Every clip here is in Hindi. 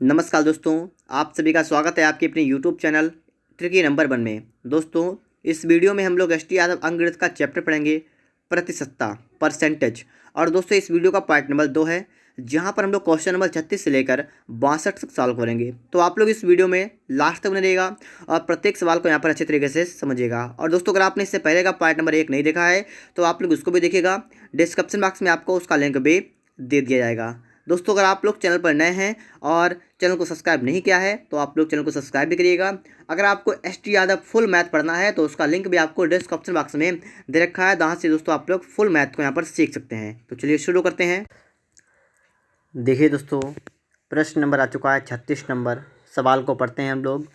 नमस्कार दोस्तों, आप सभी का स्वागत है आपके अपने यूट्यूब चैनल ट्रिकी नंबर 1 में। दोस्तों, इस वीडियो में हम लोग एस टी यादव अंकगणित का चैप्टर पढ़ेंगे, प्रतिशतता, परसेंटेज। और दोस्तों, इस वीडियो का पार्ट नंबर 2 है, जहां पर हम लोग क्वेश्चन नंबर 36 से लेकर 62 तक सॉल्व करेंगे। तो आप लोग इस वीडियो में लास्ट तक बने रहिएगा और प्रत्येक सवाल को यहाँ पर अच्छे तरीके से समझिएगा। और दोस्तों, अगर आपने इससे पहले का पार्ट नंबर 1 नहीं देखा है तो आप लोग उसको भी देखिएगा। डिस्क्रिप्शन बॉक्स में आपको उसका लिंक भी दे दिया जाएगा। दोस्तों, अगर आप लोग चैनल पर नए हैं और चैनल को सब्सक्राइब नहीं किया है तो आप लोग चैनल को सब्सक्राइब भी करिएगा। अगर आपको S T Yadav full math पढ़ना है तो उसका लिंक भी आपको डिस्क्रिप्शन बॉक्स में दे रखा है, जहाँ से दोस्तों आप लोग फुल मैथ को यहाँ पर सीख सकते हैं। तो चलिए शुरू करते हैं। देखिए दोस्तों, प्रश्न नंबर आ चुका है 36 नंबर। सवाल को पढ़ते हैं हम लोग।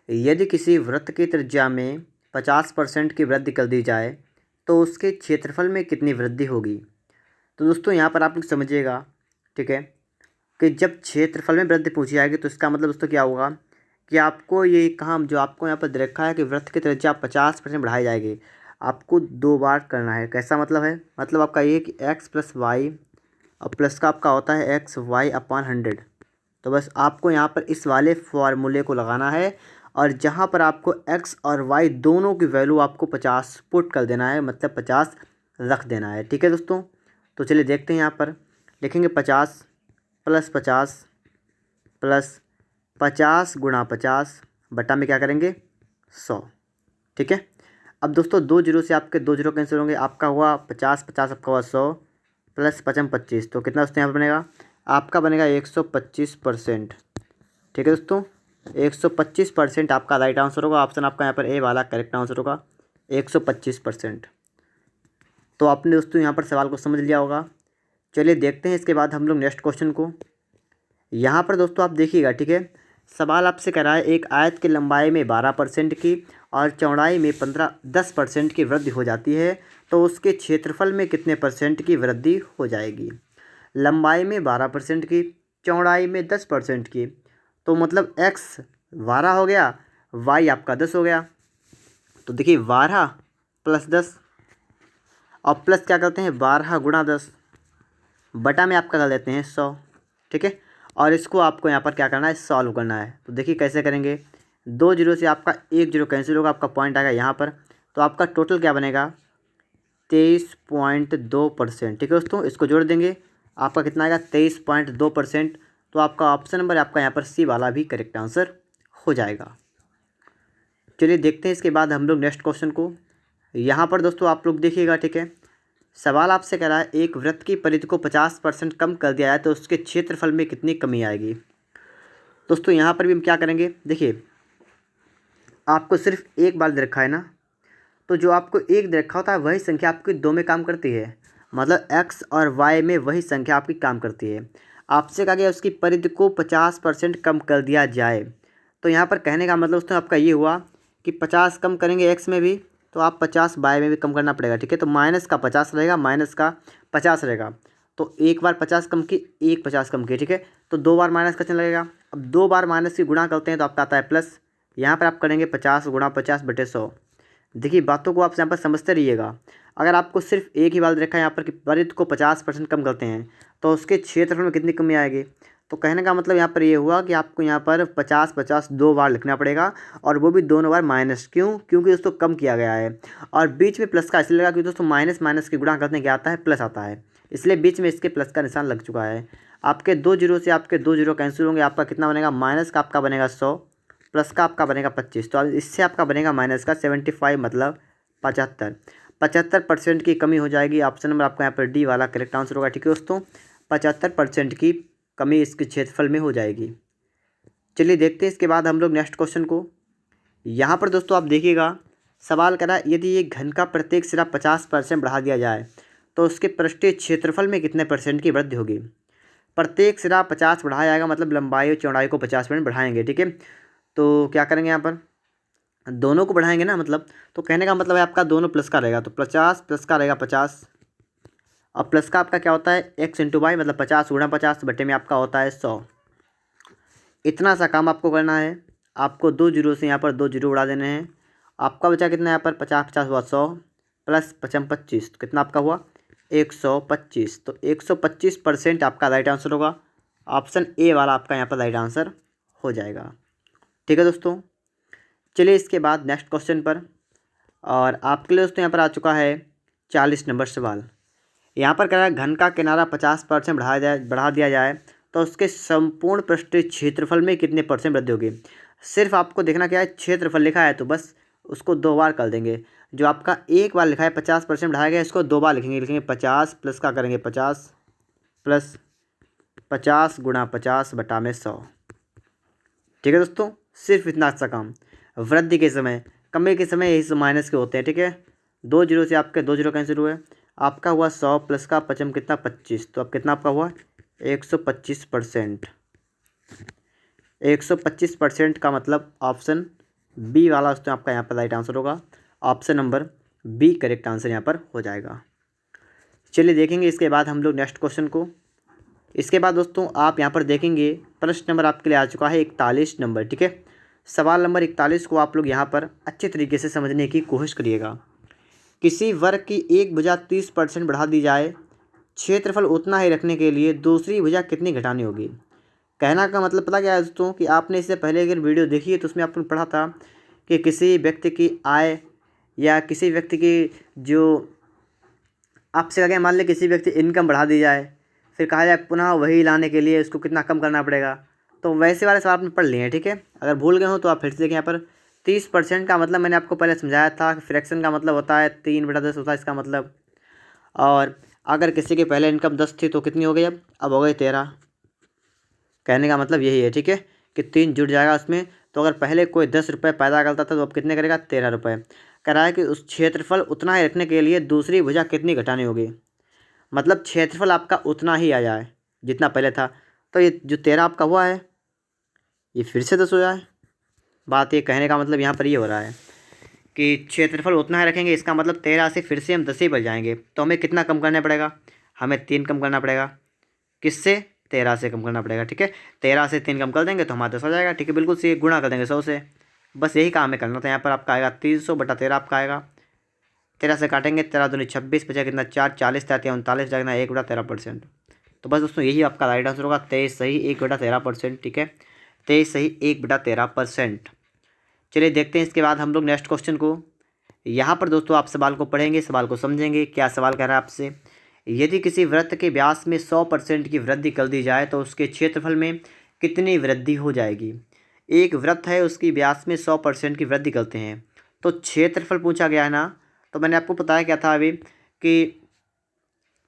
यदि किसी वृत्त की त्रिज्या में 50% की वृद्धि कर दी जाए तो उसके क्षेत्रफल में कितनी वृद्धि होगी। तो दोस्तों, यहाँ पर आप लोग समझिएगा, ठीक है, कि जब क्षेत्रफल में वृद्धि पूछी जाएगी तो इसका मतलब दोस्तों क्या होगा कि आपको ये काम जो आपको यहाँ पर दे रखा है कि वृत्त की त्रिज्या 50% बढ़ाई जाएगी, आपको 2 बार करना है। कैसा मतलब है? मतलब आपका ये कि एक्स प्लस वाई और प्लस का आपका होता है एक्स वाई अपॉन 100। तो बस आपको यहाँ पर इस वाले फॉर्मूले को लगाना है और जहाँ पर आपको एक्स और वाई दोनों की वैल्यू आपको 50 पुट कर देना है, मतलब 50 रख देना है। ठीक है दोस्तों, तो चलिए देखते हैं। यहाँ पर लिखेंगे 50 प्लस 50 प्लस 50 गुणा 50 बटा में क्या करेंगे 100। ठीक है। अब दोस्तों, 2 जीरो से आपके 2 जीरो कैंसिल होंगे, आपका हुआ 50 50 आपका हुआ 100 प्लस 55 25, तो कितना दोस्तों यहाँ पर बनेगा? आपका बनेगा 125%। ठीक है दोस्तों, 125% आपका राइट आंसर होगा। ऑप्शन आपका यहाँ पर ए वाला करेक्ट आंसर होगा, 125%। तो आपने दोस्तों यहाँ पर सवाल को समझ लिया होगा। चलिए देखते हैं इसके बाद हम लोग नेक्स्ट क्वेश्चन को। यहाँ पर दोस्तों आप देखिएगा, ठीक है, सवाल आपसे कह रहा है एक आयत की लंबाई में 12% की और चौड़ाई में 10% की वृद्धि हो जाती है तो उसके क्षेत्रफल में कितने परसेंट की वृद्धि हो जाएगी। लंबाई में 12% की, चौड़ाई में 10% की, तो मतलब एक्स 12 हो गया, वाई आपका 10 हो गया। तो देखिए 12 प्लस 10 और प्लस क्या करते हैं 12 गुणा 10 बटा में आपका कर देते हैं 100। ठीक है, और इसको आपको यहाँ पर क्या करना है, सॉल्व करना है। तो देखिए कैसे करेंगे। 2 जीरो से आपका 1 जीरो कैंसिल होगा, आपका पॉइंट आएगा यहाँ पर, तो आपका टोटल क्या बनेगा 23.2%। ठीक है दोस्तों, इसको जोड़ देंगे, आपका कितना आएगा 23.2%। तो आपका ऑप्शन नंबर आपका यहाँ पर सी वाला भी करेक्ट आंसर हो जाएगा। चलिए देखते हैं इसके बाद हम लोग नेक्स्ट क्वेश्चन को। यहाँ पर दोस्तों आप लोग देखिएगा, ठीक है, सवाल आपसे कह रहा है एक वृत्त की परिधि को 50% कम कर दिया जाए तो उसके क्षेत्रफल में कितनी कमी आएगी। दोस्तों यहाँ पर भी हम क्या करेंगे, देखिए आपको सिर्फ एक बार दे रखा है ना, तो जो आपको एक दे रखा होता है वही संख्या आपकी 2 में काम करती है, मतलब एक्स और वाई में वही संख्या आपकी काम करती है। आपसे कहा गया उसकी परिधि को 50% कम कर दिया जाए, तो यहाँ पर कहने का मतलब दोस्तों आपका ये हुआ कि 50 कम करेंगे एक्स में भी तो आप 50 वाई में भी कम करना पड़ेगा। ठीक है, तो माइनस का 50 रहेगा, माइनस का 50 रहेगा, तो एक बार 50 कम की, एक 50 कम की। ठीक है, तो 2 बार माइनस का चिन्ह लगेगा। अब 2 बार माइनस की गुणा करते हैं तो आपका आता है प्लस। यहाँ पर आप करेंगे 50 गुणा 50 बटे 100। देखिए बातों को आप यहाँ पर समझते रहिएगा। अगर आपको सिर्फ एक ही बात रखा है यहाँ पर कि परिधि को 50% कम करते हैं तो उसके क्षेत्रफल में कितनी कमी आएगी, तो कहने का मतलब यहाँ पर ये हुआ कि आपको यहाँ पर 50 50 2 बार लिखना पड़ेगा, और वो भी दोनों बार माइनस। क्यों? क्योंकि दोस्तों कम किया गया है, और बीच में प्लस का इसलिए लगा क्योंकि दोस्तों माइनस माइनस की गुणा करने क्या आता है, प्लस आता है, इसलिए बीच में इसके प्लस का निशान लग चुका है। आपके 2 जीरो से आपके 2 जीरो कैंसिल होंगे, आपका कितना बनेगा, माइनस का आपका बनेगा 100 प्लस का आपका बनेगा 25, तो इससे आपका बनेगा माइनस का 75, मतलब 75% की कमी हो जाएगी। ऑप्शन नंबर आपका यहाँ पर डी वाला करेक्ट आंसर होगा। ठीक है दोस्तों, 75% की कमी इसके क्षेत्रफल में हो जाएगी। चलिए देखते हैं इसके बाद हम लोग नेक्स्ट क्वेश्चन को। यहाँ पर दोस्तों आप देखिएगा, सवाल करा यदि ये घन का प्रत्येक सिरा 50% बढ़ा दिया जाए तो उसके पृष्ठीय क्षेत्रफल में कितने परसेंट की वृद्धि होगी। प्रत्येक सिरा 50 बढ़ाया जाएगा, मतलब लंबाई और चौड़ाई को 50% बढ़ाएंगे। ठीक है, तो क्या करेंगे यहाँ पर दोनों को बढ़ाएंगे ना, मतलब तो कहने का मतलब है आपका दोनों प्लस का रहेगा, तो 50 प्लस का रहेगा 50, और प्लस का आपका क्या होता है एक्स इंटू वाई, मतलब 50 गुणा 50 बटे में आपका होता है 100। इतना सा काम आपको करना है। आपको 2 जीरो से यहाँ पर 2 जीरो उड़ा देने हैं। आपका बचा कितना यहाँ पर 50 50 हुआ 100 प्लस 55 25, तो कितना आपका हुआ 125। तो 125% आपका राइट आंसर होगा, ऑप्शन ए वाला आपका यहाँ पर राइट आंसर हो जाएगा। ठीक है दोस्तों, चलिए इसके बाद नेक्स्ट क्वेश्चन पर। और आपके लिए दोस्तों यहाँ पर आ चुका है 40 नंबर सवाल। यहाँ पर कह रहा है घन का किनारा 50% बढ़ा दिया जाए तो उसके संपूर्ण पृष्ठीय क्षेत्रफल में कितने परसेंट वृद्धि होगी। सिर्फ आपको देखना क्या है, क्षेत्रफल लिखा है तो बस उसको 2 बार कर देंगे। जो आपका एक बार लिखा है 50% बढ़ाया गया, इसको 2 बार लिखेंगे 50 प्लस का करेंगे 50 प्लस 50 गुणा 50 बटा में 100। ठीक है दोस्तों, सिर्फ इतना अच्छा काम। वृद्धि के समय, कमी के समय यही माइनस के होते हैं। ठीक है, 2 जीरो से आपके 2 जीरो कैंसिल हुए, आपका हुआ 100 प्लस का 55 कितना 25, तो अब कितना आपका हुआ 125%। 125% का मतलब ऑप्शन बी वाला दोस्तों आपका यहाँ पर राइट आंसर होगा। Option number B correct answer यहाँ पर हो जाएगा। चलिए देखेंगे इसके बाद हम लोग नेक्स्ट क्वेश्चन को। इसके बाद दोस्तों आप यहाँ पर देखेंगे प्रश्न नंबर आपके लिए आ चुका है 41 नंबर। ठीक है, सवाल नंबर 41 को आप लोग यहाँ पर अच्छे तरीके से समझने की कोशिश करिएगा। किसी वर्ग की एक भुजा 30% बढ़ा दी जाए, क्षेत्रफल उतना ही रखने के लिए दूसरी भुजा कितनी घटानी होगी। कहना का मतलब पता क्या है दोस्तों, कि आपने इससे पहले अगर वीडियो देखी है तो उसमें आपने पढ़ा था कि किसी व्यक्ति की आय या किसी व्यक्ति की जो आपसे अगर मान लें किसी व्यक्ति इनकम बढ़ा दी जाए, फिर कहा जाए पुनः वही लाने के लिए उसको कितना कम करना पड़ेगा। तो वैसे वाले सवाल आपने पढ़ लिए हैं। ठीक है, अगर भूल गए हो तो आप फिर से देखें। यहाँ पर 30% का मतलब मैंने आपको पहले समझाया था, फ्रैक्शन का मतलब होता है 3/10 होता है इसका मतलब। और अगर किसी की पहले इनकम 10 थी तो कितनी हो गई, अब हो गई 13। कहने का मतलब यही है। ठीक है, कि 3 जुड़ जाएगा उसमें। तो अगर पहले कोई 10 रुपये पैदा करता था तो अब कितने करेगा 13 रुपये। कह रहा है कि उस क्षेत्रफल उतना ही रखने के लिए दूसरी भुजा कितनी घटानी होगी। मतलब क्षेत्रफल आपका उतना ही आ जाए जितना पहले था। तो ये जो 13 आपका हुआ है ये फिर से 10 हो जाए। बात ये कहने का मतलब यहाँ पर ये हो रहा है कि क्षेत्रफल उतना ही रखेंगे, इसका मतलब 13 से फिर से हम 10 ही बच जाएंगे। तो हमें कितना कम करना पड़ेगा, हमें 3 कम करना पड़ेगा। किससे, 13 से कम करना पड़ेगा। ठीक है, 13 से 3 कम कर देंगे तो हमारा 10 हो जाएगा। ठीक है, बिल्कुल से गुणा कर देंगे 100 से। बस यही काम हमें करना था। यहाँ पर आपका आएगा 300/13 आपका आएगा। 13 से काटेंगे, 13 दूनी 26 बचा कितना 4, 40 था 39 जाएगा 1/13%। तो बस दोस्तों यही आपका राइट आंसर होगा, 23 सही 1/13%। ठीक है, 23 सही 1/13%। चलिए देखते हैं इसके बाद हम लोग नेक्स्ट क्वेश्चन को। यहाँ पर दोस्तों आप सवाल को पढ़ेंगे, सवाल को समझेंगे। क्या सवाल कह रहा है आपसे, यदि किसी वृत्त के व्यास में 100% की वृद्धि कर दी जाए तो उसके क्षेत्रफल में कितनी वृद्धि हो जाएगी। एक वृत्त है, उसकी व्यास में 100% की वृद्धि करते हैं तो क्षेत्रफल पूछा गया है ना। तो मैंने आपको बताया क्या था अभी कि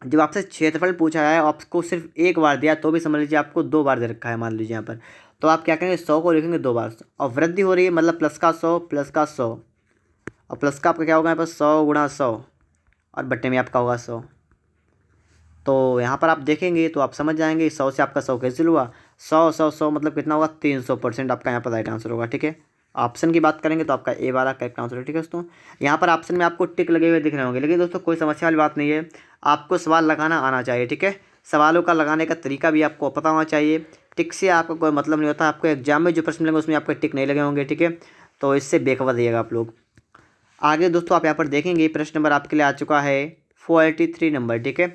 जब आपसे क्षेत्रफल पूछा है, आपको सिर्फ एक बार दिया तो भी समझ लीजिए आपको 2 बार दे रखा है मान लीजिए यहाँ पर। तो आप क्या करेंगे, 100 को लिखेंगे 2 बार। और वृद्धि हो रही है मतलब प्लस का 100 प्लस का 100, और प्लस का आपका क्या होगा यहाँ पर 100 गुणा 100 और बट्टे में आपका होगा 100। तो यहाँ पर आप देखेंगे तो आप समझ जाएंगे 100 से आपका 100 कैंसिल हुआ। 100 मतलब कितना होगा 300% आपका यहाँ पर राइट आंसर होगा। ठीक है, ऑप्शन की बात करेंगे तो आपका ए वाला करेक्ट आंसर है। ठीक है दोस्तों, यहाँ पर ऑप्शन में आपको टिक लगे हुए दिख रहे होंगे, लेकिन दोस्तों कोई समस्या वाली बात नहीं है। आपको सवाल लगाना आना चाहिए। ठीक है, सवालों का लगाने का तरीका भी आपको पता होना चाहिए। टिक से आपका कोई मतलब नहीं होता। आपको एग्जाम में जो प्रश्न मिलेंगे उसमें आपके टिक नहीं लगे होंगे। ठीक है, तो इससे बेखबर रहिएगा आप लोग। आगे दोस्तों आप यहाँ पर देखेंगे प्रश्न नंबर आपके लिए आ चुका है 43 नंबर। ठीक है,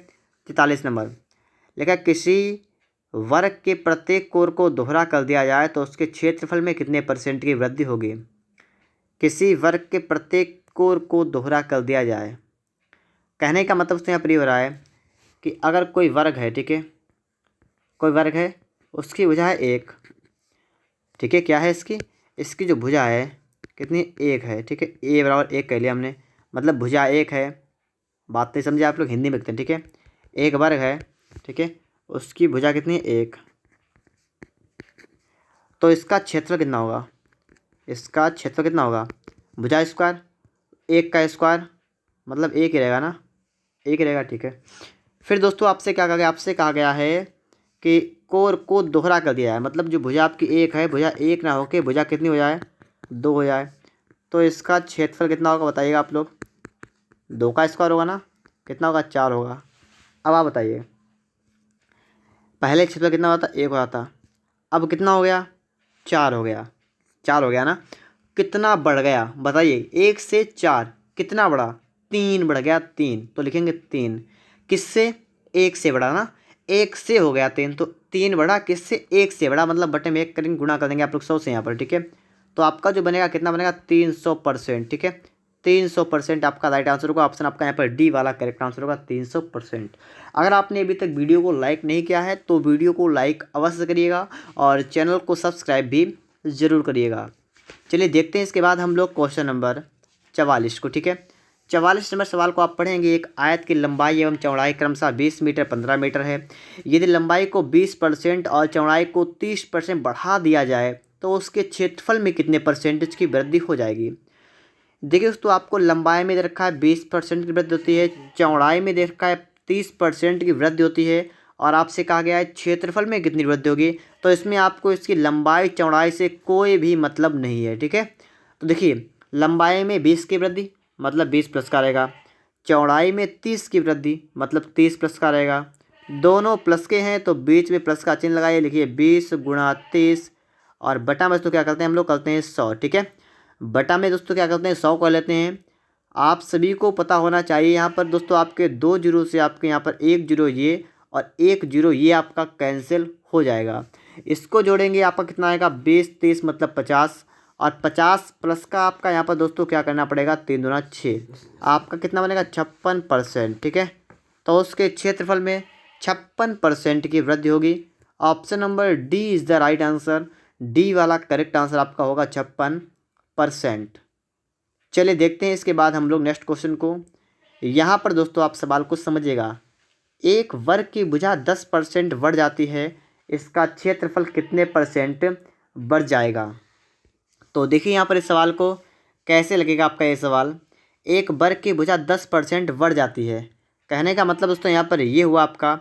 43 नंबर लिखा, किसी वर्ग के प्रत्येक कोर को दोहरा कर दिया जाए तो उसके क्षेत्रफल में कितने % की वृद्धि होगी। किसी वर्ग के प्रत्येक कोर को दोहरा कर दिया जाए, कहने का मतलब उससे यहाँ पर ये हो रहा है कि अगर कोई वर्ग है, ठीक है, कोई वर्ग है, उसकी भुजा है 1। ठीक है, क्या है इसकी जो भुजा है कितनी 1 है। ठीक है, a बराबर 1 कह लिया हमने, मतलब भुजा 1 है। बात नहीं समझे आप लोग, हिंदी में लिखते हैं। ठीक है, एक वर्ग है, ठीक है, उसकी भुजा कितनी है 1। तो इसका क्षेत्रफल कितना होगा, इसका क्षेत्रफल कितना होगा, भुजा स्क्वायर 1 का स्क्वायर मतलब 1 ही रहेगा ना, 1 ही रहेगा। ठीक है, फिर दोस्तों आपसे क्या कहा गया, आपसे कहा गया है कि कोर को दोहरा कर दिया है, मतलब जो भुजा आपकी 1 है, भुजा 1 ना होके भुजा कितनी हो जाए 2 हो जाए। तो इसका क्षेत्रफल कितना होगा बताइएगा आप लोग। 2 का स्क्वायर होगा ना, कितना होगा 4 होगा। अब आप बताइए, पहले क्षेत्रफल कितना होता 1 होता था, अब कितना हो गया 4 हो गया। 4 हो गया ना, कितना बढ़ गया बताइए, 1 से 4 कितना बढ़ा, 3 बढ़ गया 3। तो लिखेंगे 3, किससे 1 से बढ़ा ना, 1 से हो गया 3। तो 3 बड़ा किससे, 1 से बड़ा, मतलब बटे में 1 करेंगे, गुणा कर देंगे आप लोग 100 से यहाँ पर, ठीक है। तो आपका जो बनेगा कितना बनेगा, 300%, ठीक है। 300% आपका राइट आंसर होगा। ऑप्शन आपका यहाँ पर डी वाला करेक्ट आंसर होगा, 300%। अगर आपने अभी तक वीडियो को लाइक नहीं किया है तो वीडियो को लाइक अवश्य करिएगा और चैनल को सब्सक्राइब भी ज़रूर करिएगा। चलिए देखते हैं इसके बाद हम लोग क्वेश्चन नंबर 44 को, ठीक है। 44 नंबर सवाल को आप पढ़ेंगे। एक आयत की लंबाई एवं चौड़ाई क्रमशः 20 मीटर 15 मीटर है। यदि लंबाई को 20% और चौड़ाई को 30% बढ़ा दिया जाए तो उसके क्षेत्रफल में कितने परसेंटेज की वृद्धि हो जाएगी। देखिए दोस्तों, आपको लंबाई में दे रखा है 20% की वृद्धि होती है, चौड़ाई में दे रखा है 30% की वृद्धि होती है, और आपसे कहा गया है क्षेत्रफल में कितनी वृद्धि होगी। तो इसमें आपको इसकी लंबाई चौड़ाई से कोई भी मतलब नहीं है, ठीक है। तो देखिए, लंबाई में 20 की वृद्धि मतलब 20 प्लस का रहेगा, चौड़ाई में 30 की वृद्धि मतलब 30 प्लस का रहेगा। दोनों प्लस के हैं तो बीच में प्लस का चिन्ह लगाइए, लिखिए 20 गुणा 30, और बटा में दोस्तों क्या करते हैं हम लोग, करते हैं 100, ठीक है। बटा में दोस्तों क्या करते हैं, 100 कर लेते हैं। आप सभी को पता होना चाहिए यहाँ पर दोस्तों, आपके 2 जीरो से आपके यहाँ पर 1 जीरो ये और 1 जीरो ये आपका कैंसिल हो जाएगा। इसको जोड़ेंगे आपका कितना आएगा, 20 30 मतलब 50, और 50 प्लस का आपका यहाँ पर दोस्तों क्या करना पड़ेगा, 3 दूना 6, आपका कितना बनेगा 56%, ठीक है। तो उसके क्षेत्रफल में 56% की वृद्धि होगी। Option number D is the right answer. D वाला करेक्ट आंसर आपका होगा 56%। चलिए देखते हैं इसके बाद हम लोग नेक्स्ट क्वेश्चन को। यहाँ पर दोस्तों आप सवाल को समझिएगा। एक वर्ग की भुजा 10% बढ़ जाती है, इसका क्षेत्रफल कितने परसेंट बढ़ जाएगा। तो देखिए यहाँ पर इस सवाल को कैसे लगेगा आपका ये सवाल। एक वर्ग की भुजा 10% बढ़ जाती है, कहने का मतलब दोस्तों यहाँ पर ये हुआ आपका,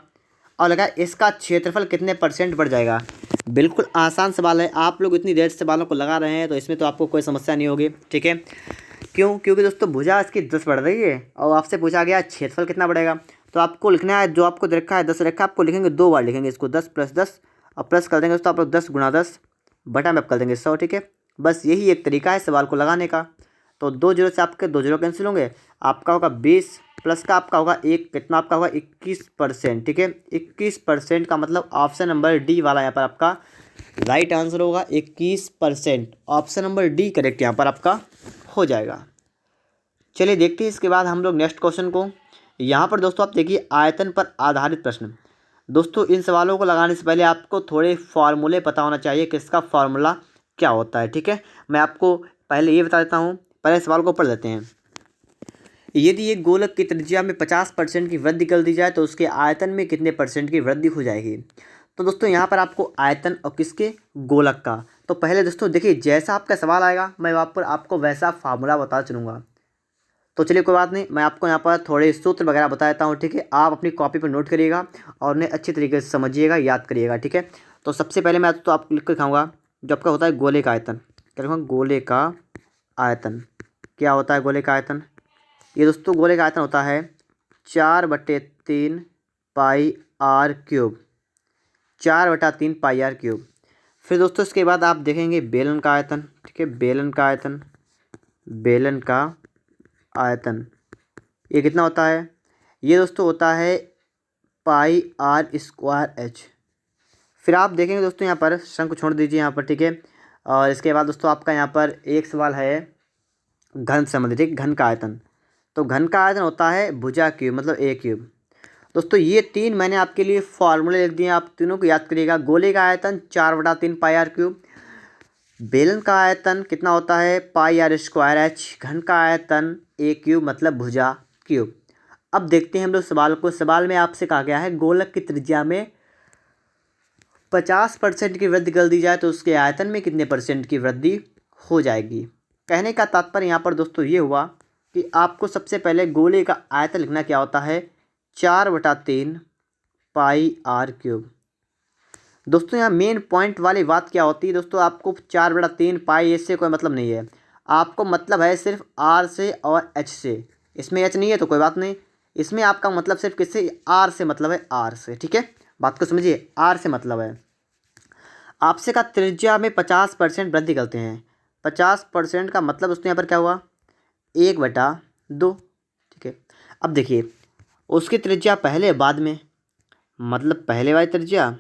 और लगा इसका क्षेत्रफल कितने परसेंट बढ़ जाएगा। बिल्कुल आसान सवाल है, आप लोग इतनी देर से सवालों को लगा रहे हैं तो इसमें तो आपको कोई समस्या नहीं होगी, ठीक है। क्यों, क्योंकि दोस्तों भुजा इसकी 10 बढ़ रही है और आपसे पूछा गया क्षेत्रफल कितना बढ़ेगा। तो आपको लिखना है, जो आपको दे रखा है 10 रखा है, आपको लिखेंगे 2 बार लिखेंगे इसको, 10 + 10, और प्लस कर देंगे दोस्तों आप लोग 10 गुणा 10, बटा में आप कर देंगे 100, ठीक है। बस यही एक तरीका है सवाल को लगाने का। तो 2 जीरो से आपके 2 जीरो कैंसिल होंगे, आपका होगा 20 प्लस का आपका होगा एक, कितना आपका होगा 21%, ठीक है। 21% का मतलब ऑप्शन नंबर डी वाला यहाँ पर आपका राइट आंसर होगा, 21%। ऑप्शन नंबर डी करेक्ट यहाँ पर आपका हो जाएगा। चलिए देखते हैं इसके बाद हम लोग नेक्स्ट क्वेश्चन को। यहाँ पर दोस्तों आप देखिए, आयतन पर आधारित प्रश्न। दोस्तों इन सवालों को लगाने से पहले आपको थोड़े फार्मूले पता होना चाहिए कि इसका फार्मूला क्या होता है, ठीक है। मैं आपको पहले ये बता देता हूँ, पहले सवाल को पढ़ लेते हैं। यदि एक गोलक की त्रिज्या में 50% की वृद्धि कर दी जाए तो उसके आयतन में कितने परसेंट की वृद्धि हो जाएगी। तो दोस्तों यहाँ पर आपको आयतन और किसके, गोलक का। तो पहले दोस्तों देखिए, जैसा आपका सवाल आएगा मैं वहाँ पर आपको वैसा फार्मूला बता चलूँगा। तो चलिए कोई बात नहीं, मैं आपको यहाँ पर थोड़े सूत्र वगैरह बता देता हूँ, ठीक है। आप अपनी कॉपी पर नोट करिएगा और उन्हें अच्छी तरीके से समझिएगा, याद करिएगा, ठीक है। तो सबसे पहले मैं तो आपको लिख कर दिखाऊँगा, जो आपका होता है गोले का आयतन। क्या लिखूँगा, गोले का आयतन। क्या होता है गोले का आयतन। ये दोस्तों गोले का आयतन होता है 4/3 pi r cube, 4/3 pi r cube. फिर दोस्तों इसके बाद आप देखेंगे बेलन का आयतन, ठीक है। बेलन का आयतन, बेलन का आयतन ये कितना होता है, ये दोस्तों होता है पाई आर स्क्वायर एच। फिर आप देखेंगे दोस्तों यहाँ पर, शंख छोड़ दीजिए यहाँ पर, ठीक है। और इसके बाद दोस्तों आपका यहाँ पर एक सवाल है घन से संबंधित, ठीक, घन का आयतन। तो घन का आयतन होता है भुजा क्यूब मतलब ए क्यूब। दोस्तों ये 3 मैंने आपके लिए फॉर्मूले लिख दिए, आप तीनों को याद करिएगा। गोले का आयतन 4/3 पाई आर क्यूब, बेलन का आयतन कितना होता है पाई आर स्क्वायर एच, घन का आयतन ए क्यूब मतलब भुजा क्यूब। अब देखते हैं हम लोग सवाल को। सवाल में आपसे कहा गया है गोलक की त्रिज्या में 50% की वृद्धि कर दी जाए तो उसके आयतन में कितने परसेंट की वृद्धि हो जाएगी। कहने का तात्पर्य यहाँ पर दोस्तों ये हुआ कि आपको सबसे पहले गोले का आयतन लिखना क्या होता है, 4/3 पाई आर क्यूब। दोस्तों यहाँ मेन पॉइंट वाली बात क्या होती है दोस्तों, आपको 4/3 पाई इससे कोई मतलब नहीं है, आपको मतलब है सिर्फ आर से और एच से। इसमें एच नहीं है तो कोई बात नहीं, इसमें आपका मतलब सिर्फ किससे, आर से मतलब है, आर से, ठीक है। बात को समझिए, आर से मतलब है। आपसे का त्रिज्या में 50% वृद्धि करते हैं, 50% का मतलब दोस्तों यहाँ पर क्या हुआ, 1/2, ठीक है। अब देखिए उसकी त्रिज्या पहले बाद में, मतलब पहले वाली त्रिज्या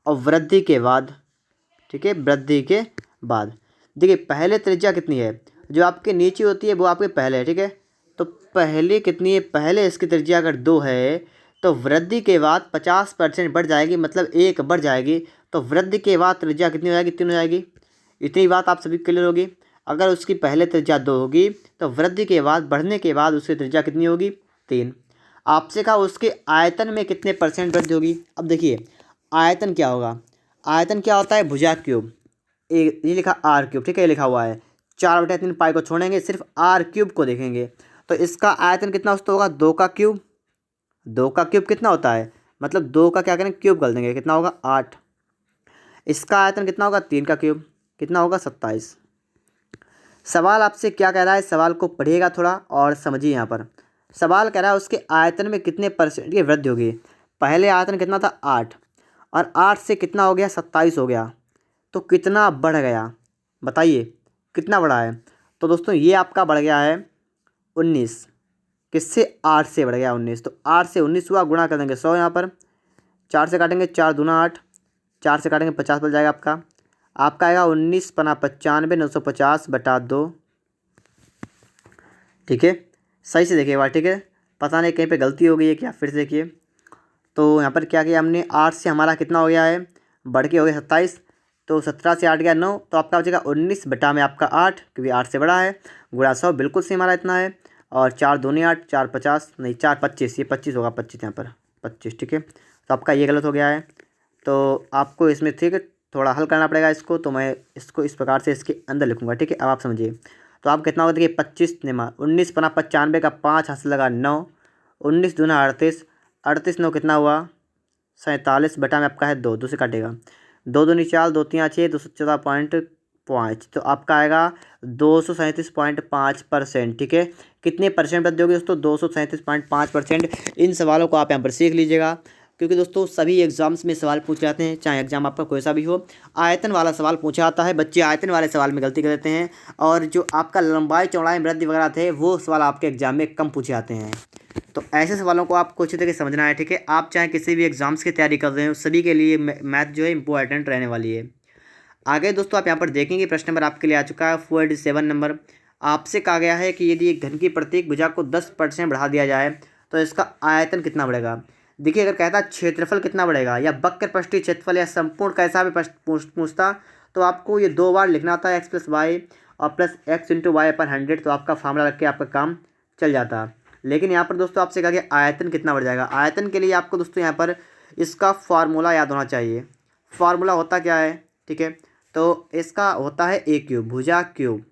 और वृद्धि के बाद, ठीक है, वृद्धि के बाद। देखिए पहले त्रिज्या कितनी है, जो आपके नीचे होती है वो आपके पहले है, ठीक है। तो पहले कितनी है, पहले इसकी त्रिज्या अगर 2 है तो वृद्धि के बाद 50% बढ़ जाएगी, मतलब 1 बढ़ जाएगी। तो वृद्धि के बाद त्रिज्या कितनी हो जाएगी, 3 हो जाएगी। इतनी बात आप सभी क्लियर होगी। अगर उसकी पहले त्रिज्या 2 होगी तो वृद्धि के बाद, बढ़ने के बाद उसकी त्रिज्या कितनी होगी, 3। आपसे कहा उसके आयतन में कितने परसेंट वृद्धि होगी। अब देखिए आयतन क्या होगा, आयतन क्या होता है, भुजा क्यूब। ये लिखा आर क्यूब, ठीक है, ये लिखा हुआ है। 4/3 पाई को छोड़ेंगे, सिर्फ आर क्यूब को देखेंगे। तो इसका आयतन कितना उसका होगा, 2 का क्यूब। 2 का क्यूब कितना होता है, मतलब 2 का क्या करेंगे, क्यूब कर देंगे, कितना होगा 8। इसका आयतन कितना होगा, 3 का क्यूब, कितना होगा 27। सवाल आपसे क्या कह रहा है, सवाल को पढ़िएगा थोड़ा और समझिए। यहाँ पर सवाल कह रहा है उसके आयतन में कितने परसेंट की वृद्धि होगी। पहले आयतन कितना था, 8, और 8 से कितना हो गया, 27 हो गया। तो कितना बढ़ गया, बताइए कितना बढ़ा है। तो दोस्तों ये आपका बढ़ गया है 19। किससे, 8 से बढ़ गया 19। तो 8 से 19 हुआ, गुणा कर देंगे 100। यहाँ पर 4 से काटेंगे, 4 दूना 8, 4 से काटेंगे 50 बच जाएगा आपका। आपका आएगा 19 पना 95, 950/2। ठीक है, सही से देखिए एक बार, ठीक है, पता नहीं कहीं पे गलती हो गई है क्या, फिर से देखिए। तो यहाँ पर क्या किया हमने, 8 से हमारा कितना हो गया है, बढ़ के हो गया 27। तो 17 से 8 गया 9, तो आपका बचेगा 19 बटा में आपका 8, क्योंकि 8 से बड़ा है। गुणा 100, बिल्कुल से हमारा इतना है। और 4 दूनी 8, 4 50, नहीं 4 25, ये 25 होगा, 25 यहाँ पर 25, ठीक है। तो आपका ये गलत हो गया है। तो आपको इसमें, ठीक है, थोड़ा हल करना पड़ेगा इसको। तो मैं इसको इस प्रकार से इसके अंदर लिखूँगा, ठीक है। अब आप समझिए। तो आप कितना होगा, देखिए 25 निमा 19 पना 95 का 5 हाथ से लगा 9, 19 दूना 38, 38 9 कितना हुआ, 47 बटा में आपका है 2, 2 से काटेगा, 2 दूनी 4, 2 3 6, 214.5। तो आपका आएगा 237.5%, ठीक है। कितने परसेंट वृद्धि होगी दोस्तों, 237.5%। इन सवालों को आप यहाँ पर सीख लीजिएगा, क्योंकि दोस्तों सभी एग्जाम्स में सवाल पूछ जाते हैं, चाहे एग्जाम आपका कोई सा भी हो। आयतन वाला सवाल पूछा जाता है, बच्चे आयतन वाले सवाल में गलती कर देते हैं, और जो आपका लंबाई चौड़ाई वृद्धि वगैरह थे वो सवाल आपके एग्जाम में कम पूछे जाते हैं। तो ऐसे सवालों को आपको अच्छी तरीके से समझना है, ठीक है। आप चाहे किसी भी एग्जाम्स की तैयारी कर रहे हो, सभी के लिए मैथ जो है इंपॉर्टेंट रहने वाली है। आगे दोस्तों आप यहाँ पर देखेंगे प्रश्न नंबर आपके लिए आ चुका है 47 नंबर। आपसे कहा गया है कि यदि एक घन की प्रत्येक भुजा को 10% बढ़ा दिया जाए तो इसका आयतन कितना बढ़ेगा। देखिए अगर कहता क्षेत्रफल कितना बढ़ेगा, या वक्र पृष्ठीय क्षेत्रफल, या संपूर्ण कैसा भी पूछता, तो आपको ये 2 बार लिखना था, x + y और प्लस x × y/100। तो आपका फार्मूला रख के आपका काम चल जाता। लेकिन यहाँ पर दोस्तों आपसे कहा गया आयतन कितना बढ़ जाएगा। आयतन के लिए आपको दोस्तों यहाँ पर इसका फार्मूला याद होना चाहिए। फार्मूला होता क्या है, ठीक है। तो इसका होता है a क्यूब, भुजा क्यूब।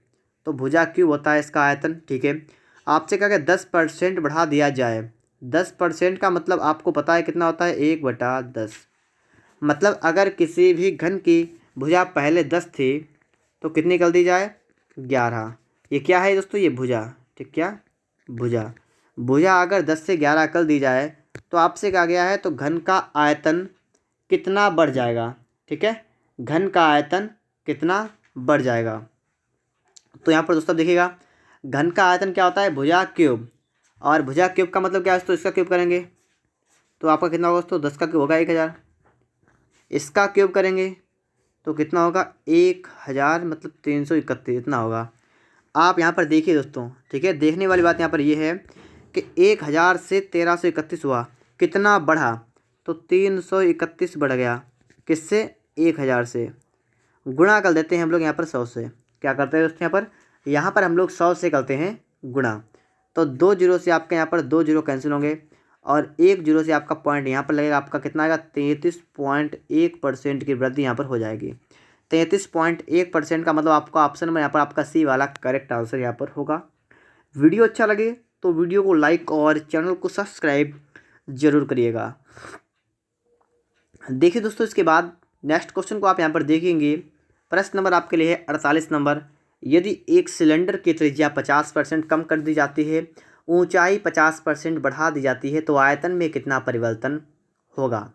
तो भुजा क्यूब होता है इसका आयतन, ठीक है। आपसे कहा गया 10% बढ़ा दिया जाए। 10% का मतलब आपको पता है कितना होता है, 1/10। मतलब अगर किसी भी घन की भुजा पहले 10 थी तो कितनी कर दी जाए, 11। ये क्या है दोस्तों, ये भुजा, ठीक, क्या भुजा। भुजा अगर 10 से 11 कर दी जाए तो आपसे कहा गया है तो घन का आयतन कितना बढ़ जाएगा, ठीक है। घन का आयतन कितना बढ़ जाएगा। तो यहाँ पर दोस्तों देखिएगा, घन का आयतन क्या होता है, भुजा क्यूब। और भुजा क्यूब का मतलब क्या है, तो इसका क्यूब करेंगे तो आपका कितना होगा दोस्तों, 10 का क्यूब होगा 1000। इसका क्यूब करेंगे तो कितना होगा, 1000 मतलब 331, इतना होगा। आप यहाँ पर देखिए दोस्तों, ठीक है, देखने वाली बात यहाँ पर ये है कि 1000 से 1331 हुआ, कितना बढ़ा, तो 331 बढ़ गया। किससे, 1000 से। गुणा कर देते हैं हम लोग यहाँ पर 100 से। क्या करते हैं दोस्तों, यहाँ पर हम लोग 100 से करते हैं गुणा। तो 2 जीरो से आपके यहाँ पर 2 जीरो कैंसिल होंगे, और 1 जीरो से आपका पॉइंट यहाँ पर लगेगा। आपका कितना आएगा, 33.1% की वृद्धि यहाँ पर हो जाएगी। 33.1% का मतलब आपका ऑप्शन में यहाँ पर आपका सी वाला करेक्ट आंसर यहाँ पर होगा। वीडियो अच्छा लगे तो वीडियो को लाइक और चैनल को सब्सक्राइब जरूर करिएगा। देखिए दोस्तों इसके बाद नेक्स्ट क्वेश्चन को आप यहाँ पर देखेंगे। प्रश्न नंबर आपके लिए है 48 नंबर। यदि एक सिलेंडर की त्रिज्या 50% कम कर दी जाती है, ऊंचाई 50% बढ़ा दी जाती है, तो आयतन में कितना परिवर्तन होगा।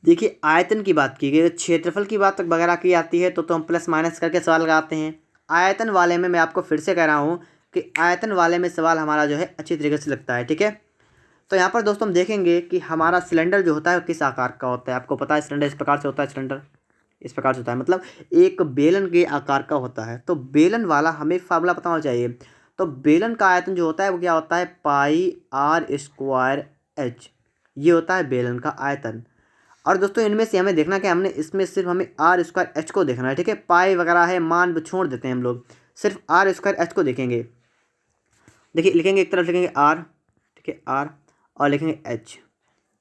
देखिए आयतन की बात की गई, क्षेत्रफल की बात वगैरह की जाती है तो हम प्लस माइनस करके सवाल लगाते हैं। आयतन वाले में मैं आपको फिर से कह रहा हूँ कि आयतन वाले में सवाल हमारा जो है अच्छी तरीके से लगता है, ठीक है। तो यहाँ पर दोस्तों हम देखेंगे कि हमारा सिलेंडर जो होता है किस आकार का होता है। आपको पता है सिलेंडर इस प्रकार से होता है, सिलेंडर इस प्रकार से होता है, मतलब एक बेलन के आकार का होता है। तो बेलन वाला हमें फार्मूला पता होना चाहिए। तो बेलन का आयतन जो होता है वो क्या होता है, पाई आर स्क्वायर एच, ये होता है बेलन का आयतन। और दोस्तों इनमें से हमें देखना कि हमने इसमें सिर्फ हमें आर स्क्वायर एच को देखना है, ठीक है। पाई वगैरह है मान छोड़ देते हैं हम लोग, सिर्फ आर स्क्वायर एच को देखेंगे। देखिए लिखेंगे, एक तरफ लिखेंगे आर, ठीक है आर, और लिखेंगे एच,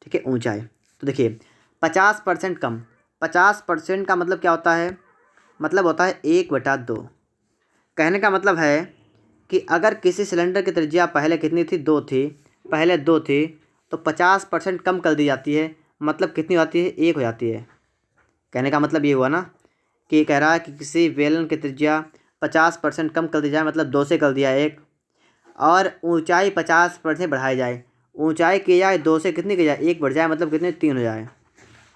ठीक है ऊंचाई। तो देखिए 50% कम, 50% का मतलब क्या होता है, मतलब होता है 1/2। कहने का मतलब है कि अगर किसी सिलेंडर की त्रिज्या पहले कितनी थी, 2 थी, पहले 2 थी, तो 50% कम कर दी जाती है, मतलब कितनी होती है, 1 हो जाती है। कहने का मतलब ये हुआ ना कि ये कह रहा है कि किसी बेलन की त्रिज्या 50% कम कर दी जाए, मतलब 2 से कर दिया 1, और ऊंचाई 50% बढ़ाई जाए, ऊंचाई की जाए 2 से कितनी की जाए, 1 बढ़ जाए, मतलब कितने 3 हो जाए,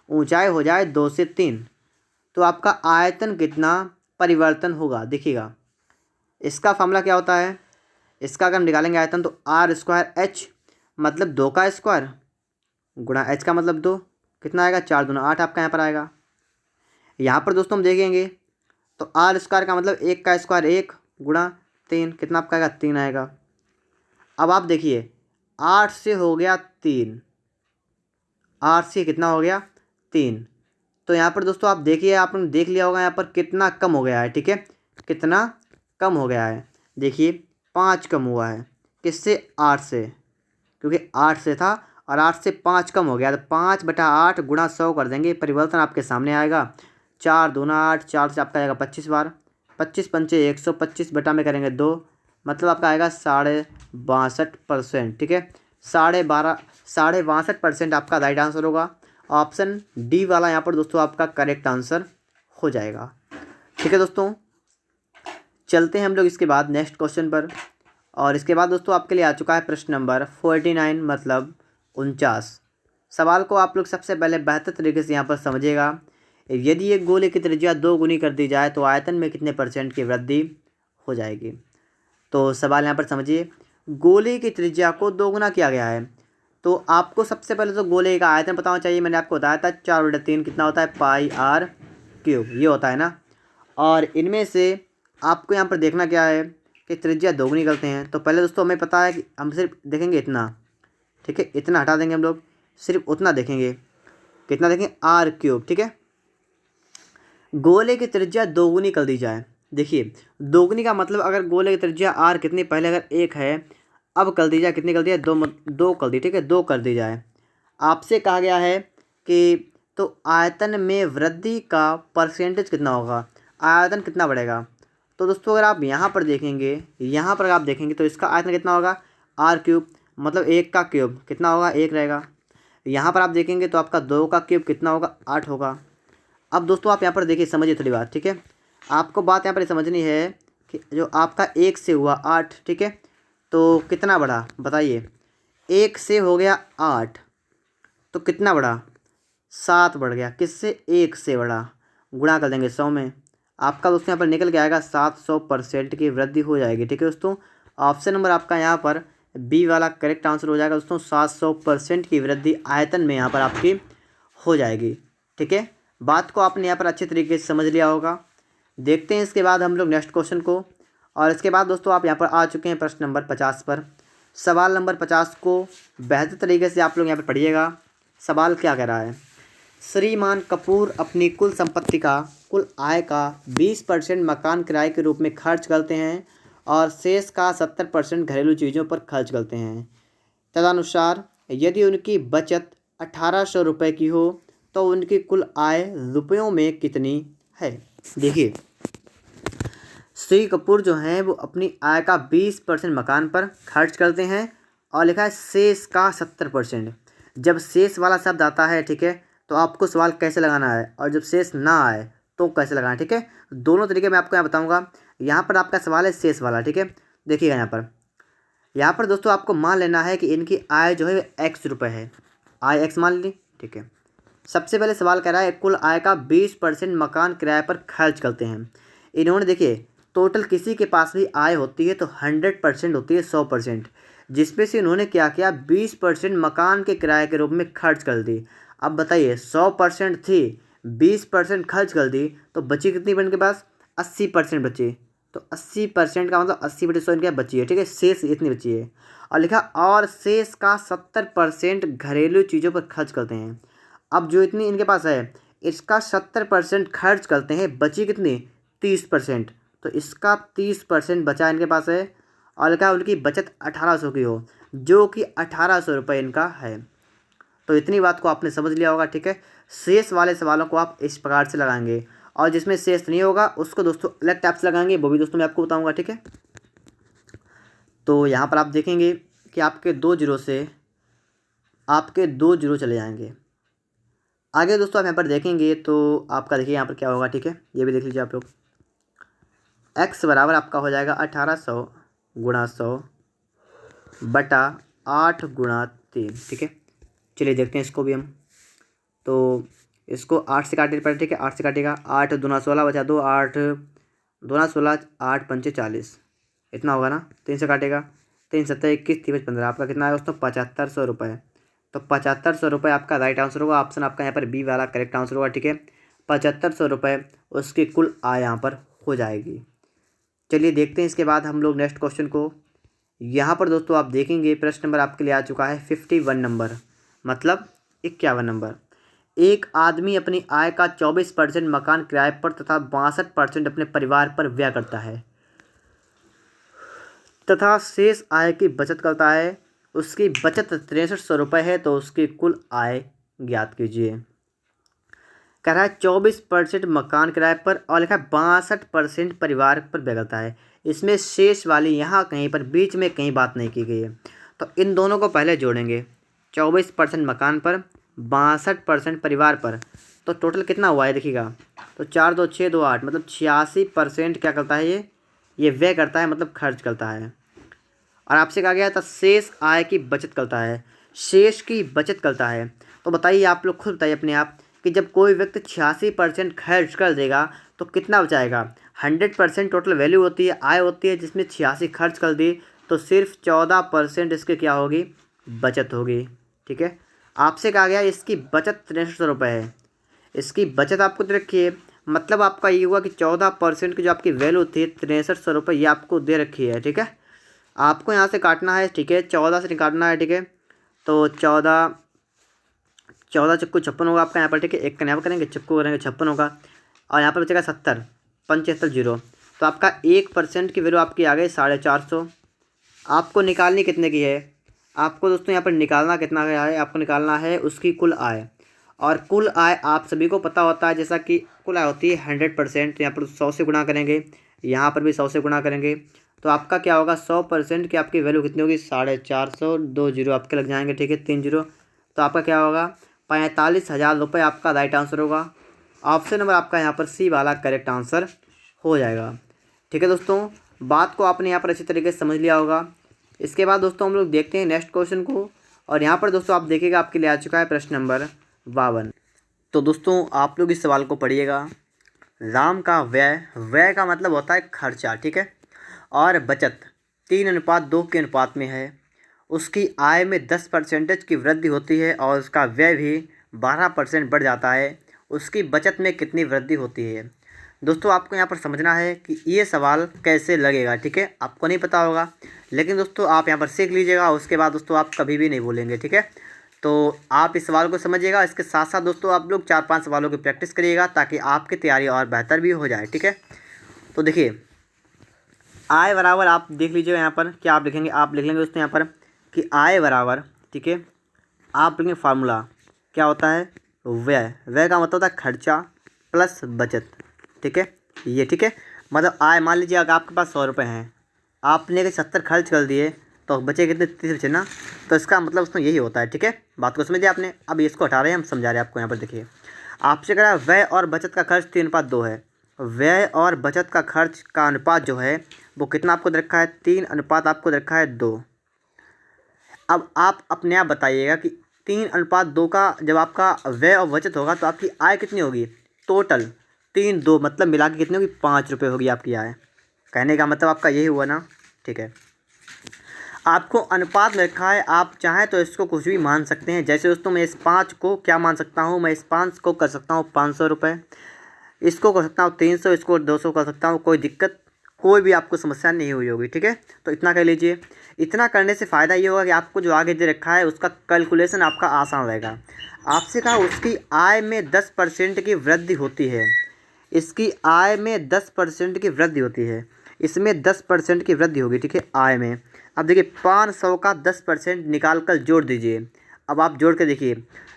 ऊंचाई हो जाए 2 से 3, तो आपका आयतन कितना परिवर्तन होगा। देखिएगा इसका फॉर्मूला क्या होता है, इसका अगर हम निकालेंगे आयतन तो आर स्क्वायर एच, मतलब 2 का स्क्वायर गुणा एच का मतलब 2, कितना आएगा 4 दूना 8 आपका यहाँ पर आएगा। यहाँ पर दोस्तों हम देखेंगे तो आर स्क्वायर का मतलब 1 का स्क्वायर 1 गुणा 3, कितना आपका आएगा 3 आएगा। अब आप देखिए 8 से हो गया 3, 8 से कितना हो गया 3, तो यहाँ पर दोस्तों आप देखिए, आपने देख लिया होगा यहाँ पर कितना कम हो गया है, ठीक है कितना कम हो गया है। देखिए 5 कम हुआ है, किससे, 8 से, क्योंकि 8 से था और 8 से 5 कम हो गया, तो 5/8 गुणा 100 कर देंगे, परिवर्तन आपके सामने आएगा। 4 दूना 8, 4 से आपका आएगा 25 बार, 25 पंचे 125 बटा में करेंगे 2, मतलब आपका आएगा 62.5%, ठीक है 62.5% आपका राइट आंसर होगा। ऑप्शन डी वाला यहाँ पर दोस्तों आपका करेक्ट आंसर हो जाएगा। ठीक है दोस्तों, चलते हैं हम लोग इसके बाद नेक्स्ट क्वेश्चन पर। और इसके बाद दोस्तों आपके लिए आ चुका है प्रश्न नंबर 49, मतलब 49। सवाल को आप लोग सबसे पहले बेहतर तरीके से यहाँ पर समझिएगा। यदि एक गोले की त्रिज्या 2 गुनी कर दी जाए तो आयतन में कितने % की वृद्धि हो जाएगी। तो सवाल यहाँ पर समझिए, गोले की त्रिज्या को 2 गुना किया गया है, तो आपको सबसे पहले तो गोले का आयतन पता होना चाहिए। मैंने आपको बताया था 4/3 कितना होता है, पाई आर क्यूब, ये होता है ना। और इनमें से आपको यहाँ पर देखना क्या है कि त्रिज्या 2 गुनी करते हैं, तो पहले दोस्तों हमें पता है कि हम सिर्फ देखेंगे इतना, ठीक है इतना हटा देंगे हम लोग, सिर्फ उतना देखेंगे, कितना देखेंगे आर क्यूब, ठीक है। गोले की त्रिज्या 2 गुनी कर दी जाए, देखिए 2 गुनी का मतलब अगर गोले की त्रिज्या आर कितनी, पहले अगर 1 है, अब कर दी जाए कितनी कर दी है, 2 कर दी, ठीक है 2 कर दी जाए। आपसे कहा गया है कि तो आयतन में वृद्धि का परसेंटेज कितना होगा, आयतन कितना बढ़ेगा। तो दोस्तों अगर आप यहाँ पर देखेंगे, यहाँ पर आप देखेंगे तो इसका आयतन कितना होगा, आर क्यूब, मतलब 1 का क्यूब कितना होगा, 1 रहेगा। यहाँ पर आप देखेंगे तो आपका 2 का क्यूब कितना होगा, 8 होगा। अब दोस्तों आप यहाँ पर देखिए, समझिए थोड़ी बात, ठीक है आपको बात यहाँ पर समझनी है कि जो आपका 1 से हुआ 8, ठीक है, तो कितना बढ़ा बताइए, 1 से हो गया 8, तो कितना बढ़ा, 7 बढ़ गया, किससे, 1 से बढ़ा, गुणा कर देंगे 100 में, आपका दोस्तों यहाँ पर निकल के आएगा 700% की वृद्धि हो जाएगी। ठीक है दोस्तों, ऑप्शन नंबर आपका यहाँ पर बी वाला करेक्ट आंसर हो जाएगा दोस्तों। 700% की वृद्धि आयतन में यहाँ पर आपकी हो जाएगी। ठीक है, बात को आपने यहाँ पर अच्छे तरीके से समझ लिया होगा। देखते हैं इसके बाद हम लोग नेक्स्ट क्वेश्चन को। और इसके बाद दोस्तों आप यहाँ पर आ चुके हैं प्रश्न नंबर 50 पर। सवाल नंबर 50 को बेहतर तरीके से आप लोग यहाँ पर पढ़िएगा। सवाल क्या कह रहा है, श्रीमान कपूर अपनी कुल संपत्ति का कुल आय का 20% मकान किराए के रूप में खर्च करते हैं और शेष का 70% घरेलू चीज़ों पर खर्च करते हैं। तदनुसार यदि उनकी बचत 1800 रुपये की हो तो उनकी कुल आय रुपयों में कितनी है। देखिए, श्री कपूर जो हैं वो अपनी आय का 20% मकान पर खर्च करते हैं और लिखा है शेष का 70%। जब शेष वाला शब्द आता है, ठीक है, तो आपको सवाल कैसे लगाना है, और जब शेष ना आए तो कैसे लगाना है। ठीक है, दोनों तरीके मैं आपको यहाँ बताऊँगा। यहाँ पर आपका सवाल है शेष वाला। ठीक है, देखिएगा यहाँ पर दोस्तों आपको मान लेना है कि इनकी आय जो है एक्स रुपये है, आय एक्स मान ली। ठीक है, सबसे पहले सवाल कह रहा है कुल आय का 20% मकान किराए पर खर्च करते हैं। इन्होंने देखिए टोटल किसी के पास भी आय होती है तो 100% होती है, 100%, जिसमें से उन्होंने क्या किया, 20% मकान के किराए के रूप में खर्च कर दी। अब बताइए 100% थी, 20% खर्च कर दी, तो बची कितनी बन के पास, 80% बची। तो 80% का मतलब 80/100 इनके बची है, ठीक है, शेष इतनी बची है। और लिखा और शेष का 70% घरेलू चीज़ों पर खर्च करते हैं। अब जो इतनी इनके पास है इसका 70% खर्च करते हैं, बची कितनी, 30%। तो इसका 30% बचा इनके पास है। और लिखा उनकी बचत 1800 की हो, जो कि 1800 रुपये इनका है। तो इतनी बात को आपने समझ लिया होगा, ठीक है। शेष वाले सवालों को आप इस प्रकार से लगाएंगे, और जिसमें शेष नहीं होगा उसको दोस्तों अलग टाइप से लगाएंगे, वो भी दोस्तों मैं आपको बताऊंगा, ठीक है। तो यहाँ पर आप देखेंगे कि आपके 2 जीरो चले जाएंगे। आगे दोस्तों आप यहाँ पर देखेंगे तो आपका देखिए यहाँ पर क्या होगा, ठीक है, ये भी देख लीजिए आप लोग। x बराबर आपका हो जाएगा 1800 गुणा 100 बटा 8 गुणा 3, ठीक है। चलिए देखते हैं इसको भी हम। तो इसको 8 से काटने पर, ठीक है, 8 से काटेगा, 8 दूना 16 बचा 2, 8 दूना 16, 8 पंचे 40, इतना होगा ना। 3 से काटेगा, 3 7 21, 3 5 15, आपका कितना आएगा दोस्तों, 7500 रुपये। तो 7500 रुपये आपका राइट आंसर होगा। ऑप्शन आपका यहाँ पर बी वाला करेक्ट आंसर होगा, ठीक है। 7500 रुपये उसकी कुल आय यहाँ पर हो जाएगी। चलिए देखते हैं इसके बाद हम लोग नेक्स्ट क्वेश्चन को। यहाँ पर दोस्तों आप देखेंगे प्रश्न नंबर आपके लिए आ चुका है 51 नंबर, मतलब 51 नंबर। एक आदमी अपनी आय का 24% मकान किराए पर तथा 62% अपने परिवार पर व्यय करता है तथा शेष आय की बचत करता है। उसकी बचत 6300 रुपये है, तो उसकी कुल आय ज्ञात कीजिए। कह रहा है 24% मकान किराए पर और लिखा है 62% परिवार पर व्यय करता है। इसमें शेष वाली यहाँ कहीं पर बीच में कहीं बात नहीं की गई है, तो इन दोनों को पहले जोड़ेंगे। 24% मकान पर, 62% परिवार पर, तो टोटल कितना हुआ है देखिएगा। तो 4 2 6 2 8, मतलब 86% क्या करता है, ये व्यय करता है, मतलब खर्च करता है। और आपसे कहा गया था शेष आय की बचत करता है, शेष की बचत करता है। तो बताइए आप लोग खुद बताइए अपने आप कि जब कोई व्यक्ति 86% खर्च कर देगा तो कितना बचाएगा। 100% टोटल वैल्यू होती है, आय होती है, जिसमें 86 खर्च कर दी, तो सिर्फ 14% इसके क्या होगी, बचत होगी, ठीक है। आपसे कहा गया इसकी बचत 6300 रुपये है, इसकी बचत आपको दे रखी है, मतलब आपका ये हुआ कि 14% की जो आपकी वैल्यू थी 6300 रुपये, ये आपको दे रखी है, ठीक है। आपको यहाँ से काटना है, ठीक है, 14 से निकालना है, ठीक है। तो 14 चक्कू 56 होगा आपका यहाँ पर, ठीक है। एक का यहाँ पर करेंगे, चक्कू करेंगे 56 होगा, और यहाँ पर बचेगा 70, 75 जीरो। तो आपका 1% की वैल्यू आपकी आ गई 450। आपको निकालनी कितने की है, आपको दोस्तों यहाँ पर निकालना कितना गया है, आपको निकालना है उसकी कुल आय। और कुल आय आप सभी को पता होता है, जैसा कि कुल आय होती है 100%, यहाँ पर 100 से गुणा करेंगे, यहाँ पर भी 100 से गुणा करेंगे, तो आपका क्या होगा 100% की आपकी वैल्यू कितनी होगी, 450, 2 जीरो आपके लग जाएंगे, ठीक है, 3 जीरो। तो आपका क्या होगा 45,000 रुपये आपका राइट आंसर होगा। ऑप्शन नंबर आपका यहाँ पर सी वाला करेक्ट आंसर हो जाएगा, ठीक है दोस्तों। बात को आपने यहाँ पर अच्छी तरीके से समझ लिया होगा। इसके बाद दोस्तों हम लोग देखते हैं नेक्स्ट क्वेश्चन को, और यहाँ पर दोस्तों आप देखिएगा आपके लिए आ चुका है प्रश्न नंबर 52। तो दोस्तों आप लोग इस सवाल को पढ़िएगा। राम का व्यय का मतलब होता है खर्चा, ठीक है, और बचत 3:2 के अनुपात में है। उसकी आय में 10% की वृद्धि होती है और उसका व्यय भी 12% बढ़ जाता है। उसकी बचत में कितनी वृद्धि होती है। दोस्तों आपको यहाँ पर समझना है कि ये सवाल कैसे लगेगा, ठीक है। आपको नहीं पता होगा, लेकिन दोस्तों आप यहाँ पर सीख लीजिएगा, उसके बाद दोस्तों आप कभी भी नहीं बोलेंगे, ठीक है। तो आप इस सवाल को समझिएगा, इसके साथ साथ दोस्तों आप लोग 4-5 सवालों की प्रैक्टिस करिएगा, ताकि आपकी तैयारी और बेहतर भी हो जाए, ठीक है। तो देखिए आय बराबर आप देख लीजिएगा यहाँ पर क्या आप लिखेंगे, आप लिख लेंगे दोस्तों यहाँ पर कि आय बराबर, ठीक है, आप लिखेंगे फार्मूला क्या होता है, व्यय का मतलब होता है खर्चा प्लस बचत, ठीक है, ये ठीक है। मतलब आय मान लीजिए अगर आपके पास 100 रुपये हैं, आपने अगर 70 खर्च कर दिए तो बचे कितने, 30 बचे ना। तो इसका मतलब उसमें यही होता है, ठीक है। बात को समझिए आपने। अब इसको हटा रहे हैं, हम समझा रहे हैं आपको। यहाँ पर देखिए आपसे कह रहा है व्यय और बचत का खर्च 3:2 है। व्यय और बचत का खर्च का अनुपात जो है वो कितना आपको दे रखा है, 3 आपको दे रखा है 2। अब आप अपने आप बताइएगा कि 3:2 का जब आपका व्यय और बचत होगा तो आपकी आय कितनी होगी, टोटल 3 2 मतलब मिला के कितनी होगी, 5 रुपये होगी आपकी आय। कहने का मतलब आपका यही हुआ ना, ठीक है। आपको अनुपात में रखा है, आप चाहें तो इसको कुछ भी मान सकते हैं। जैसे दोस्तों मैं इस 5 को क्या मान सकता हूँ, मैं इस 5 को कर सकता हूँ 500 रुपये, इसको कर सकता हूँ 300, इसको 200 कर सकता हूँ। कोई दिक्कत, कोई भी आपको समस्या नहीं हुई होगी। ठीक है, तो इतना कर लीजिए। इतना करने से फ़ायदा ये होगा कि आपको जो आगे दे रखा है उसका कैलकुलेशन आपका आसान रहेगा। आपसे कहा उसकी आय में 10% की वृद्धि होती है, इसकी आय में 10% की वृद्धि होती है, इसमें 10% की वृद्धि होगी। ठीक है, आय में। अब देखिए 500 का 10% निकाल कर जोड़ दीजिए। अब आप जोड़ के देखिए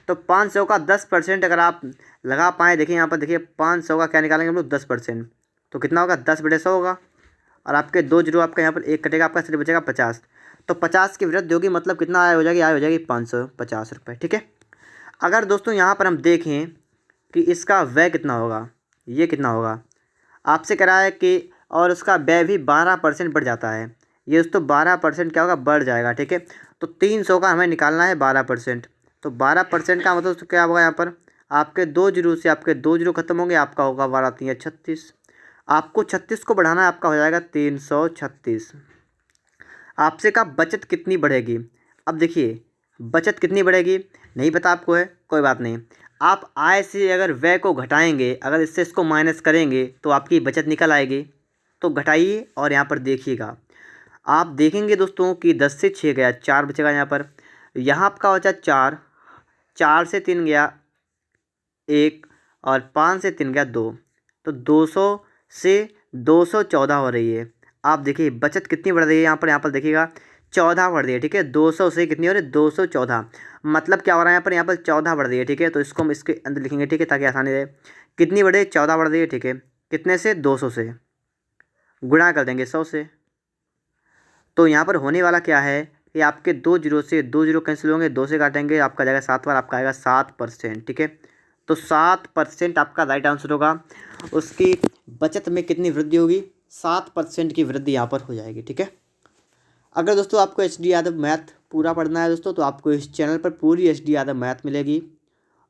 तो 500 का 10% अगर आप लगा पाएँ, देखिए यहाँ पर देखिए 500 का क्या निकालेंगे हम लोग 10%, तो कितना होगा 10/100 होगा। और आपके 2 जीरो आपका यहाँ पर एक कटेगा, आपका सिर्फ बचेगा 50। तो 50 की वृद्धि होगी, मतलब कितना आय हो जाएगी, आय हो जाएगी 550 रुपये। ठीक है, अगर दोस्तों यहाँ पर हम देखें कि इसका व्यय कितना होगा, ये कितना होगा, आपसे कह रहा है कि और उसका व्यय भी 12% बढ़ जाता है। ये दोस्तों 12% क्या होगा, बढ़ जाएगा। ठीक है, तो 300 का हमें निकालना है 12%, तो 12% का मतलब तो क्या होगा, यहाँ पर आपके 2 जीरो से आपके 2 जीरो खत्म होंगे, आपका होगा 12 3 36। आपको 36 को बढ़ाना है, आपका हो जाएगा 336। आपसे कहा बचत कितनी बढ़ेगी। अब देखिए बचत कितनी बढ़ेगी नहीं पता आपको है, कोई बात नहीं। आप आय से अगर व्यय को घटाएंगे, अगर इससे इसको माइनस करेंगे तो आपकी बचत निकल आएगी। तो घटाइए और यहाँ पर देखिएगा, आप देखेंगे दोस्तों कि 10 से 6 गया, 4 बचेगा यहाँ पर। यहाँ आपका बचा 4, 4 से 3 गया 1, और 5 से 3 गया 2, तो 200 से 214 हो रही है। आप देखिए बचत कितनी बढ़ रही है, यहाँ पर देखिएगा 14 बढ़ रही है। ठीक है, 200 से कितनी हो रही है, 214, मतलब क्या हो रहा है यहाँ पर 14 बढ़ रही है। ठीक है, तो इसको हम इसके अंदर लिखेंगे। ठीक है, ताकि आसानी रहे। कितनी बढ़ी है, 14 बढ़ रही है। ठीक है, कितने से, 200 से, गुणा कर देंगे 100 से। तो यहाँ पर होने वाला क्या है कि आपके 2 जीरो से 2 जीरो कैंसिल होंगे, 2 से काटेंगे, आपका जाएगा 7 बार, आपका आएगा 7%। ठीक है, तो 7% आपका राइट आंसर होगा। उसकी बचत में कितनी वृद्धि होगी, 7% की वृद्धि यहाँ पर हो जाएगी। ठीक है, अगर दोस्तों आपको एच डी यादव मैथ पूरा पढ़ना है दोस्तों, तो आपको इस चैनल पर पूरी एच डी यादव मैथ मिलेगी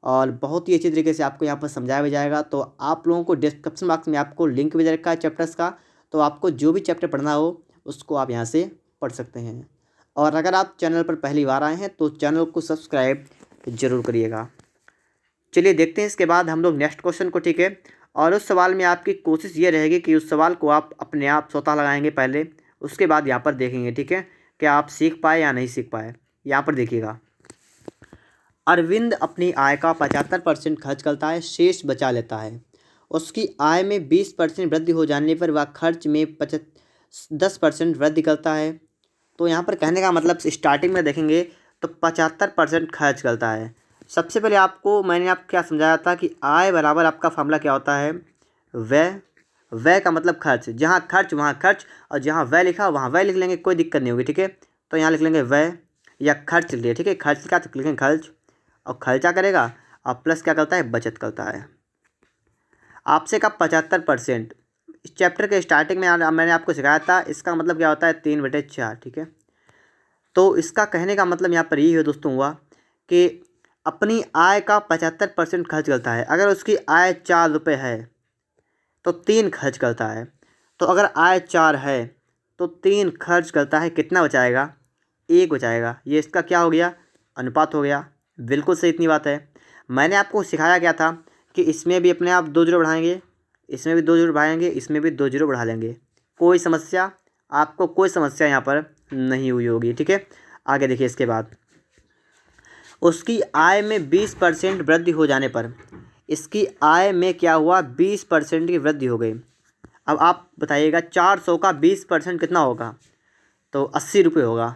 और बहुत ही अच्छी तरीके से आपको यहाँ पर समझाया भी जाएगा। तो आप लोगों को डिस्क्रिप्शन बॉक्स में आपको लिंक भी दे रखा है चैप्टर्स का, तो आपको जो भी चैप्टर पढ़ना हो उसको आप यहाँ से पढ़ सकते हैं। और अगर आप चैनल पर पहली बार आए हैं तो चैनल को सब्सक्राइब ज़रूर करिएगा। चलिए देखते हैं इसके बाद हम लोग नेक्स्ट क्वेश्चन को। ठीक है, और उस सवाल में आपकी कोशिश ये रहेगी कि उस सवाल को आप अपने आप स्वतः लगाएंगे पहले, उसके बाद यहाँ पर देखेंगे। ठीक है, क्या आप सीख पाए या नहीं सीख पाए। यहाँ पर देखिएगा, अरविंद अपनी आय का 75% खर्च करता है, शेष बचा लेता है। उसकी आय में 20% वृद्धि हो जाने पर वह खर्च में 10% वृद्धि करता है। तो यहाँ पर कहने का मतलब स्टार्टिंग में देखेंगे तो 75% खर्च करता है। सबसे पहले आपको मैंने आप क्या समझाया था कि आय बराबर आपका फार्मूला क्या होता है, व्यय। व्यय का मतलब खर्च, जहाँ खर्च वहाँ खर्च, और जहाँ व्यय लिखा वहाँ व्यय लिख लेंगे, कोई दिक्कत नहीं होगी। ठीक है, तो यहाँ लिख लेंगे व्यय या खर्च लिख लिया। ठीक है, खर्च लिखा तो लिखेंगे खर्च, और खर्चा करेगा और प्लस क्या करता है, बचत करता है। आपसे का 75%, इस चैप्टर के स्टार्टिंग में मैंने आपको सिखाया था, इसका मतलब क्या होता है 3/4। ठीक है, तो इसका कहने का मतलब यहाँ पर यही है दोस्तों हुआ कि अपनी आय का 75% खर्च करता है। अगर उसकी आय 4 रुपये है तो 3 खर्च करता है। तो अगर आय 4 है तो 3 खर्च करता है, कितना बचाएगा, 1 बचाएगा। ये इसका क्या हो गया, अनुपात हो गया। बिल्कुल सही, इतनी बात है। मैंने आपको सिखाया क्या था कि इसमें भी अपने आप 2 जीरो बढ़ाएंगे, इसमें भी 2 जीरो बढ़ाएंगे, इसमें भी 2 जीरो बढ़ा लेंगे। कोई समस्या, आपको कोई समस्या यहाँ पर नहीं हुई होगी। ठीक है, आगे देखिए इसके बाद, उसकी आय में 20% वृद्धि हो जाने पर, इसकी आय में क्या हुआ, 20% की वृद्धि हो गई। अब आप बताइएगा 400 का 20% कितना होगा, तो 80 रुपये होगा।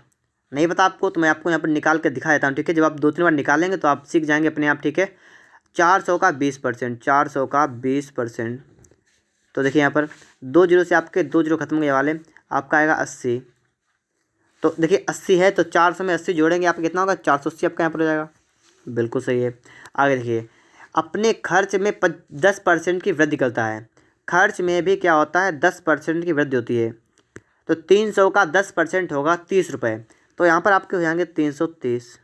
नहीं पता आपको, तो मैं आपको यहाँ पर निकाल कर दिखा देता हूँ। ठीक है, जब आप 2-3 बार निकालेंगे तो आप सीख जाएंगे अपने आप। ठीक है, 400 का 20%, 400 का 20%, तो देखिए यहाँ पर 2 जीरो से आपके 2 जीरो खत्म होने वाले, आपका आएगा 80। तो देखिए 80 है तो 400 में 80 जोड़ेंगे, आपका कितना होगा, 480 आपका यहाँ पर हो जाएगा। बिल्कुल सही है। आगे देखिए, अपने खर्च में 10% की वृद्धि करता है। खर्च में भी क्या होता है, 10% की वृद्धि होती है। तो 300 का 10% होगा 30 रुपये, तो यहाँ पर आपके हो जाएंगे 330।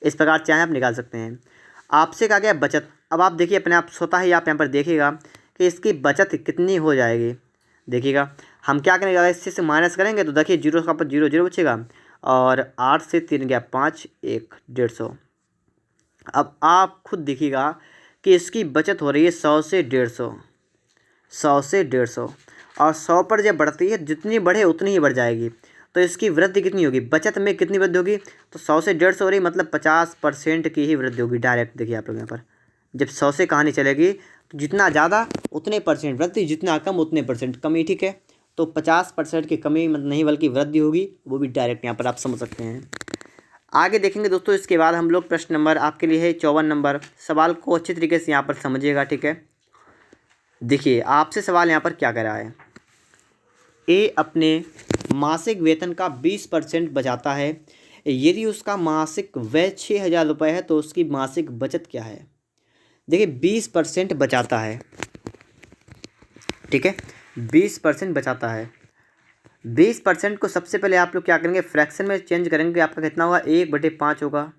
इस प्रकार चाहे आप निकाल सकते हैं। आपसे कहा गया बचत। अब आप देखिए अपने आप स्वतः ही आप यहाँ पर देखिएगा कि इसकी बचत कितनी हो जाएगी। देखिएगा, हम क्या करेंगे, अगर इससे माइनस करेंगे तो देखिए जीरो का पर जीरो जीरो बचेगा, और 8 से 3 गया 5, 1 150। अब आप खुद देखिएगा कि इसकी बचत हो रही है 100 से 150, 100 से 150, और 100 पर जब बढ़ती है जितनी बढ़े उतनी ही बढ़ जाएगी। तो इसकी वृद्धि कितनी होगी, बचत में कितनी वृद्धि होगी, तो 100 से 150 हो रही, मतलब 50% की ही वृद्धि होगी डायरेक्ट। देखिए आप लोग यहाँ पर जब 100 से कहानी चलेगी तो जितना ज़्यादा उतने परसेंट वृद्धि, जितना कम उतने परसेंट कमी, ठीक है। तो 50% की कमी नहीं बल्कि वृद्धि होगी, वो भी डायरेक्ट यहाँ पर आप समझ सकते हैं। आगे देखेंगे दोस्तों, इसके बाद हम लोग प्रश्न नंबर आपके लिए है 54 नंबर। सवाल को अच्छी तरीके से यहाँ पर समझिएगा, ठीक है। देखिए आपसे सवाल यहाँ पर क्या कर रहा है, ए अपने मासिक वेतन का 20% बचाता है, यदि उसका मासिक व्यय 6,000 रुपये है तो उसकी मासिक बचत क्या है। देखिए 20% बचाता है, ठीक है, 20% बचाता है। 20% को सबसे पहले आप लोग क्या करेंगे, फ्रैक्शन में चेंज करेंगे, आपका कितना होगा, 1/5 होगा।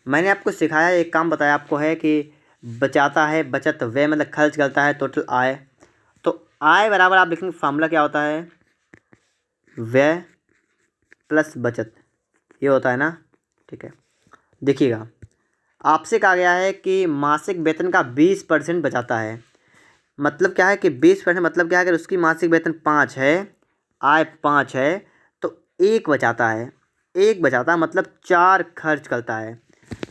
मैंने आपको सिखाया, एक काम बताया आपको है कि बचाता है, बचत व्यय मतलब खर्च करता है, टोटल आय। तो आय बराबर आप देखेंगे फार्मूला क्या होता है, व्यय प्लस बचत, ये होता है ना, ठीक है। देखिएगा आपसे कहा गया है कि मासिक वेतन का 20% बचाता है, मतलब क्या है कि 20% मतलब क्या है, अगर उसकी मासिक वेतन 5 है, आय 5 है, तो 1 बचाता है, 1 बचाता मतलब 4 खर्च करता है।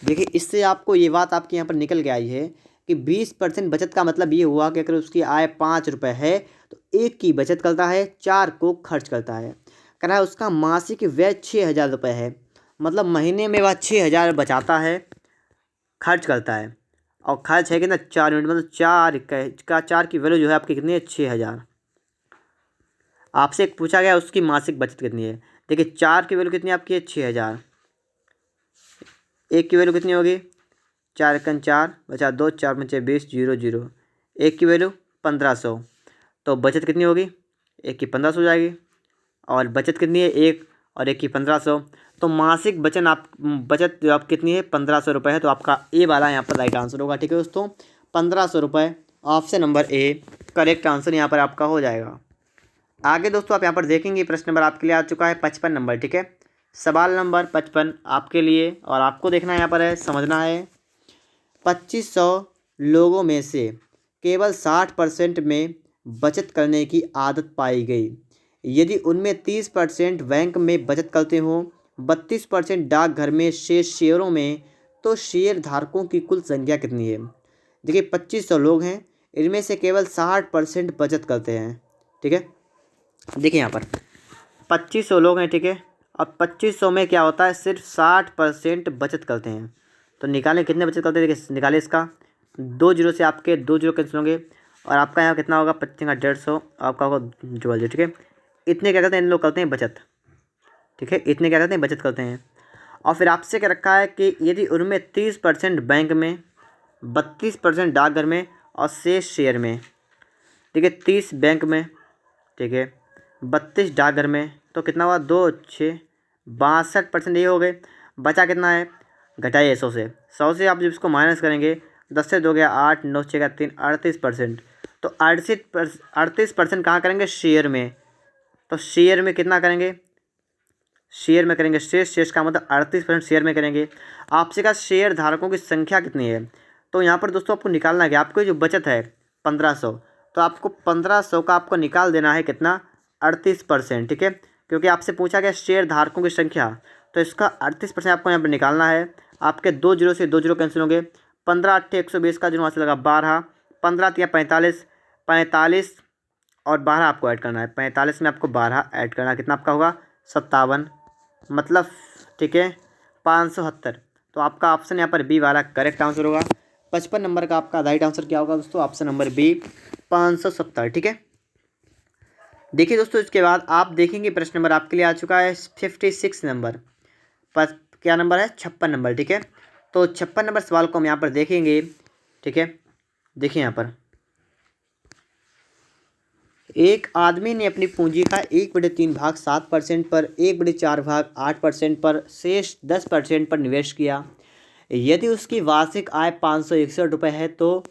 देखिए इससे आपको ये बात आपके यहाँ पर निकल के आई है कि 20% बचत का मतलब ये हुआ कि अगर उसकी आय 5 रुपये है तो 1 की बचत करता है, 4 को खर्च करता है। कह रहा है उसका मासिक व्यय 6,000 रुपये है, मतलब महीने में वह 6,000 बचाता है, खर्च करता है, और खर्च है कितना 4 यूनिट, मतलब 4 की वैल्यू जो है आपकी कितनी है, 6,000। आपसे एक पूछा गया उसकी मासिक बचत कितनी है। देखिए 4 की वैल्यू कितनी आपकी है, 6,000। 1 की वैल्यू कितनी होगी, 4 एकन 4 बचा 2, 4 पंचे 20, 0 0। 1 की वैल्यू 1500, तो बचत कितनी होगी, 1 की 1500 हो जाएगी, और बचत कितनी है 1, और 1 की 1500। तो मासिक बचत जो आप कितनी है, 1500 रुपये है। तो आपका ए वाला यहाँ पर राइट आंसर होगा, ठीक है दोस्तों, 1500 रुपये। Option number A correct answer यहाँ पर आपका हो जाएगा। आगे दोस्तों आप यहाँ पर देखेंगे प्रश्न नंबर आपके लिए आ चुका है 55 नंबर, ठीक है। सवाल नंबर 55 आपके लिए, और आपको देखना यहाँ पर है, समझना है। 2500 लोगों में से केवल 60% में बचत करने की आदत पाई गई, यदि उनमें 30% बैंक में बचत करते हों, 32% डाकघर में, शेष शेयरों में, तो शेयर धारकों की कुल संख्या कितनी है। देखिए 2500 लोग हैं, इनमें से केवल 60% बचत करते हैं, ठीक है। देखिए यहाँ पर 2500 लोग हैं, ठीक है, और 2500 में क्या होता है, सिर्फ 60% बचत करते हैं। तो निकालें कितने बचत करते हैं, देखिए निकालें इसका, 2 जीरो से आपके 2 जीरो कैंसिल होंगे, और आपका यहाँ कितना होगा, 25 का 150, आपका होगा 12, ठीक है। इतने क्या करते हैं इन लोग, करते हैं बचत, ठीक है, इतने क्या करते हैं, बचत करते हैं। और फिर आपसे क्या रखा है कि यदि उनमें 30% बैंक में, 32% डाकघर में, और शेष शेयर में, ठीक है, 30 बैंक में, ठीक है, 32 डाकघर में, तो कितना हुआ, 2 6 62%, ये हो गए। बचा कितना है, घटाइए 100 से, 100 से आप जब इसको माइनस करेंगे, 10 से 2 गया 8, 9 6 3, 38%। तो 38% कहाँ करेंगे, शेयर में। तो शेयर में कितना करेंगे, शेयर में करेंगे, शेष का मतलब 38% शेयर में करेंगे। आपसे कहा शेयर धारकों की संख्या कितनी है। तो यहाँ पर दोस्तों आपको निकालना है कि आपकी जो बचत है 1500, तो आपको 1500 का आपको निकाल देना है कितना, 38%, ठीक है, क्योंकि आपसे पूछा गया शेयर धारकों की संख्या, तो इसका 38% आपको यहाँ पर निकालना है। आपके 2 जीरो से 2 जीरो कैंसिल होंगे, 15 8 120 का जो वहाँ से लगा 12, 15 3 45, 45 और 12 आपको ऐड करना है, 45 में आपको 12 ऐड करना है, कितना आपका होगा 57, मतलब ठीक है 570। तो आपका ऑप्शन यहाँ पर बी वाला करेक्ट आंसर होगा। 55 नंबर का आपका राइट आंसर क्या होगा दोस्तों, ऑप्शन नंबर बी 570, ठीक है। देखिए दोस्तों इसके बाद आप देखेंगे प्रश्न नंबर आपके लिए आ चुका है 56 नंबर पर, क्या नंबर है 56 नंबर, ठीक है। तो 56 नंबर सवाल को हम यहाँ पर देखेंगे, ठीक है। देखिए यहाँ पर एक आदमी ने अपनी पूंजी का 1/3 भाग 7% पर, 1/4 भाग 8% पर, शेष 10% पर निवेश किया। यदि उसकी वार्षिक आय 561 रुपये है तो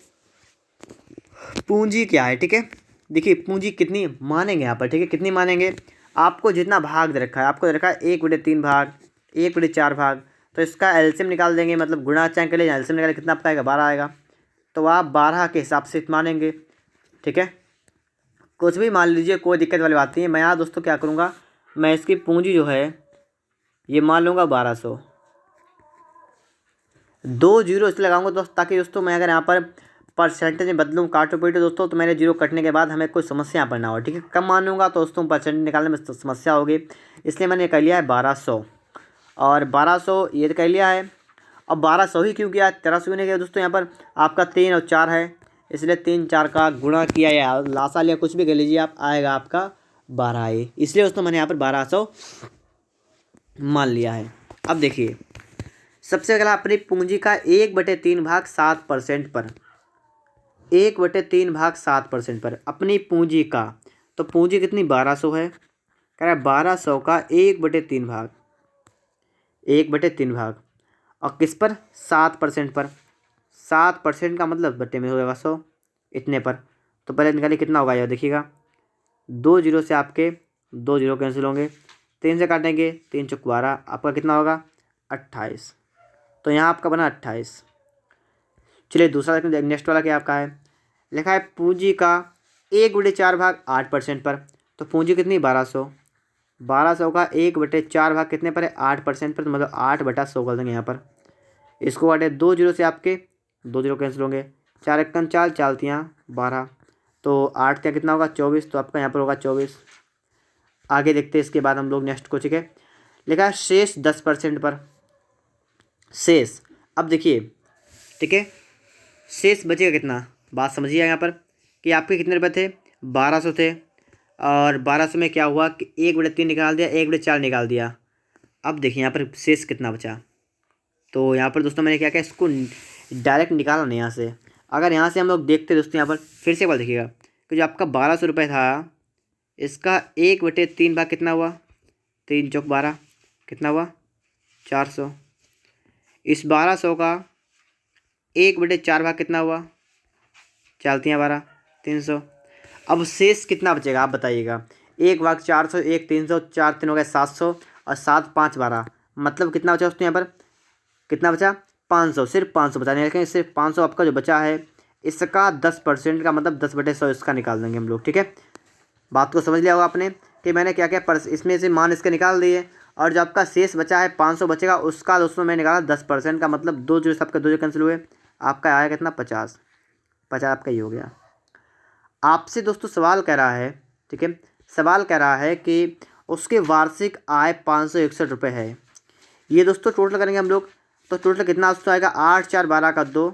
पूंजी क्या है, ठीक है। देखिए पूंजी कितनी मानेंगे यहाँ पर, ठीक है, कितनी मानेंगे। आपको जितना भाग दे रखा है, आपको दे रखा है 1/3 भाग, 1/4 भाग, तो इसका एलसीएम निकाल देंगे, मतलब गुणा चाहे के लिए एलसीएम निकाले कितना आपका आएगा, 12 आएगा। तो आप 12 के हिसाब से मानेंगे, ठीक है। कुछ भी मान लीजिए, कोई दिक्कत वाली बात नहीं है। मैं यहाँ दोस्तों क्या करूँगा, मैं इसकी पूंजी जो है ये मान लूँगा 1200। 2 जीरो इसलिए लगाऊंगा दोस्तों, ताकि दोस्तों मैं अगर यहाँ पर परसेंटेज में बदलूँ काटो पीटो दोस्तों, तो मेरे जीरो कटने के बाद हमें कोई समस्या यहाँ पर ना हो, ठीक है। कम मानूंगा तो दोस्तों परसेंटेज निकालने में समस्या होगी, इसलिए मैंने कर लिया है 1200। और 1200 ये तो कर लिया है। अब 1200 ही क्यों किया, 1300 क्यों नहीं किया दोस्तों। यहाँ पर आपका 3 और 4 है, इसलिए 3 4 का गुणा किया या लासा लिया, कुछ भी कर लीजिए आप, आएगा आपका 12 ही, इसलिए दोस्तों मैंने यहाँ पर 1200 मान लिया है। अब देखिए सबसे पहले अपनी पूंजी का 1/3 भाग 7% पर, 1/3 भाग 7% पर अपनी पूंजी का, तो पूंजी कितनी 1200 है, कह रहा है 1200 का 1/3 भाग, 1/3 भाग, और किस पर 7% पर, 7% का मतलब बट्टे में हो जाएगा 100 इतने पर। तो पहले निकालिए कितना होगा यार, देखिएगा 2 जीरो से आपके 2 जीरो कैंसिल होंगे, 3 से काटेंगे, 3 चौक 12, आपका कितना होगा 28। तो यहाँ आपका बना 28। चलिए दूसरा देखते हैं, नेक्स्ट वाला क्या आपका है, लिखा है पूंजी का 1/4 भाग 8% पर, तो पूंजी कितनी 1200, 1200 का 1/4 भाग कितने पर है 8% पर, तो मतलब 8/100 कर देंगे यहाँ पर। इसको काटे 2 जीरो से आपके 2 जीरो कैंसिल होंगे, 4 एकम 4, 4 तियाँ 12, तो 8 त्या कितना होगा 24, तो आपका यहाँ पर होगा 24। आगे देखते हैं इसके बाद हम लोग नेक्स्ट को, ठीक है। लिखा है शेष 10% पर, शेष। अब देखिए ठीक है, शेष बचेगा कितना, बात समझिए यहाँ पर कि आपके कितने रुपये थे 1200 थे, और 1200 में क्या हुआ कि 1/3 निकाल दिया, 1/4 निकाल दिया। अब देखिए यहाँ पर शेष कितना बचा, तो यहाँ पर दोस्तों मैंने क्या किया, इसको डायरेक्ट निकाला नहीं यहाँ से। अगर यहाँ से हम लोग देखते दोस्तों, यहाँ पर फिर से एक बार देखिएगा कि जो आपका 1200 रुपये था, इसका 1/3 भाग कितना हुआ, 3 चौक 12, कितना हुआ 400। इस 1200 का 1/4 भाग कितना हुआ, 4 तियाँ 12, 300। अब शेष कितना बचेगा आप बताइएगा, 1 भाग 400, 1 300, 4 3 हो गए 700, और 7 5 12, मतलब कितना बचा दोस्तों यहाँ पर, कितना बचा 500, सिर्फ 500 बचा, नहीं रखेंगे सिर्फ 500 आपका जो बचा है, इसका 10% का मतलब 10/100 इसका निकाल देंगे हम लोग, ठीक है। बात को समझ लिया होगा आपने कि मैंने क्या क्या इसमें से मान इसके निकाल दिए, और जो आपका शेष बचा है 500 बचेगा, उसका दोस्तों मैंने निकाला 10% का, मतलब 2 जीरो सबके 2 जीरो कैंसिल हुए, आपका आया कितना 50, 50 आपका ये हो गया। आपसे दोस्तों सवाल कह रहा है, ठीक है, सवाल कह रहा है कि उसके वार्षिक आय 561 रुपये है। ये दोस्तों टोटल करेंगे हम लोग, तो टोटल कितना दोस्तों आएगा, 8 4 12 का 2,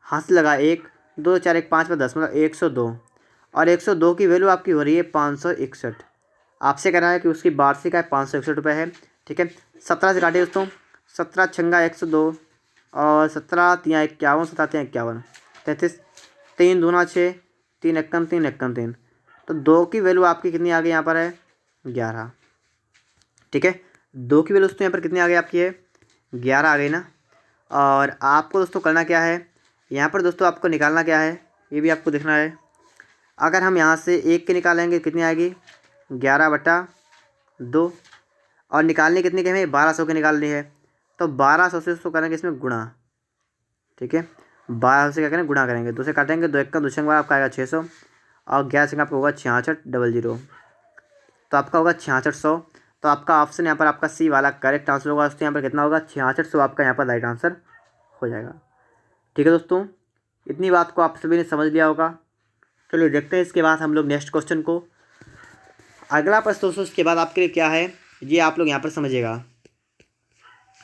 हाथ से लगा 1, 2 4 1 5 में 10, मतलब 102, और 102 की वैल्यू आपकी हो रही है 561। आपसे कह रहा है कि उसकी वार्षिक आय 561 रुपये है, ठीक है। 17 से काटिए दोस्तों, 17 छंगा 102, और 17 तियाँ 51, 17 तियाँ 51, 33, 3 दूना 6, 3 एकम 3 एकम 3, तो 2 की वैल्यू आपकी कितनी आ गई यहाँ पर है 11, ठीक है। 2 की वैल्यू दोस्तों यहाँ पर कितनी आ गई आपकी है 11 आ गई ना। और आपको दोस्तों करना क्या है, यहाँ पर दोस्तों आपको निकालना क्या है, ये भी आपको देखना है। अगर हम यहाँ से 1 के निकालेंगे कितनी आएगी 11/2, और निकालनी कितनी की हमें 1200 की निकालनी है, तो 1200 से उसको करेंगे इसमें गुणा, ठीक है। 1200 से क्या करेंगे गुणा करेंगे, 2 से काटेंगे, 2 1 का 2 छंगा आपका आएगा 600, और 11 छंगा आपका होगा 6600, तो आपका होगा 6600। तो आपका ऑप्शन यहाँ पर आपका सी वाला करेक्ट आंसर होगा दोस्तों। यहाँ पर कितना होगा 6600, आपका यहाँ पर राइट आंसर हो जाएगा, ठीक है दोस्तों। इतनी बात को आप सभी ने समझ लिया होगा। चलिए देखते हैं इसके बाद हम लोग नेक्स्ट क्वेश्चन को। अगला प्रश्न दोस्तों इसके बाद आपके लिए क्या है, ये आप लोग यहाँ पर समझिएगा।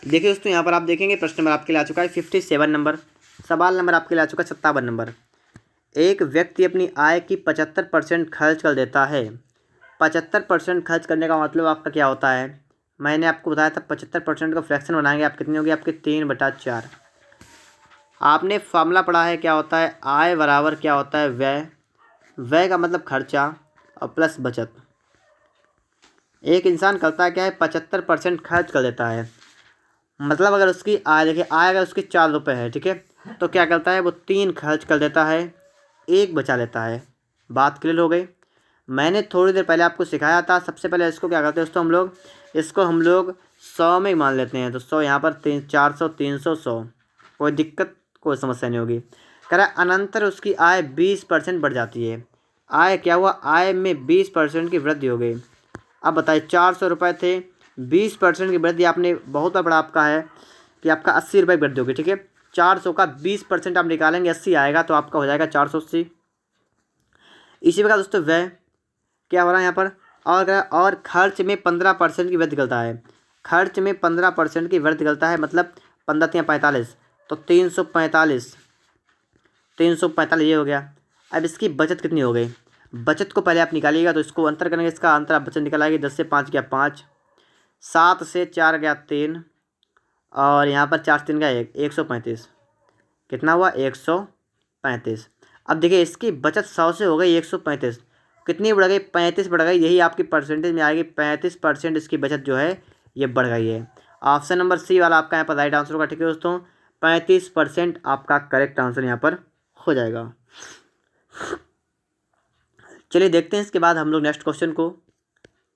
देखिए दोस्तों यहाँ पर आप देखेंगे प्रश्न नंबर आपके लिए आ चुका है 57 नंबर, सवाल नंबर आपके लिए आ चुका है 57 नंबर। एक व्यक्ति अपनी आय की 75% खर्च कर देता है। 75% खर्च करने का मतलब आपका क्या होता है, मैंने आपको बताया था 75% का फ्रैक्शन बनाएंगे आप, कितनी होगी आपके 3/4। आपने फार्मूला पढ़ा है क्या होता है, आय बराबर क्या होता है व्यय, व्यय का मतलब खर्चा और प्लस बचत। एक इंसान करता है क्या है 75% खर्च कर देता है, मतलब अगर उसकी आय देखिए, आय अगर उसकी 4 रुपये है, ठीक है, तो क्या करता है वो 3 खर्च कर देता है, 1 बचा लेता है, बात क्लियर हो गई। मैंने थोड़ी देर पहले आपको सिखाया था। सबसे पहले इसको क्या करते हैं दोस्तों, हम लोग 100 में ही मान लेते हैं। तो 100 यहाँ पर 400, 300, 100, कोई दिक्कत कोई समस्या नहीं होगी। कह रहा है अनंतर उसकी आय 20% बढ़ जाती है। आय क्या हुआ, आय में 20% की वृद्धि हो गई। अब बताइए 400 रुपये थे, 20% की वृद्धि आपने बहुत बड़ा आपका है कि आपका 80 रुपये की वृद्धि होगी। ठीक है, 400 का 20% आप निकालेंगे, 80 आएगा तो आपका हो जाएगा 480। इसी प्रकार दोस्तों व्यय क्या हो रहा है यहाँ पर, और खर्च में 15% की वृद्धि करता है। खर्च में 15% की वृद्धि करता है, मतलब 15 × 45, तो 345, 345 ये हो गया। अब इसकी बचत कितनी हो गई, बचत को पहले आप निकालिएगा। तो इसको अंतर करेंगे, इसका अंतर आप बचत निकल आएगी। 10 से 5 गया 5, 7 से 4 गया 3, और यहाँ पर 4 से 3 गया 1, 135। कितना हुआ, 135। अब देखिए इसकी बचत 100 से हो गई 135, कितनी बढ़ गई, 35 बढ़ गई। यही आपकी परसेंटेज में आएगी, 35% इसकी बचत जो है ये बढ़ गई है। ऑप्शन नंबर सी वाला आपका यहाँ पर राइट आंसर होगा। ठीक है दोस्तों, 35% आपका करेक्ट आंसर यहाँ पर हो जाएगा। चलिए देखते हैं इसके बाद हम लोग नेक्स्ट क्वेश्चन को।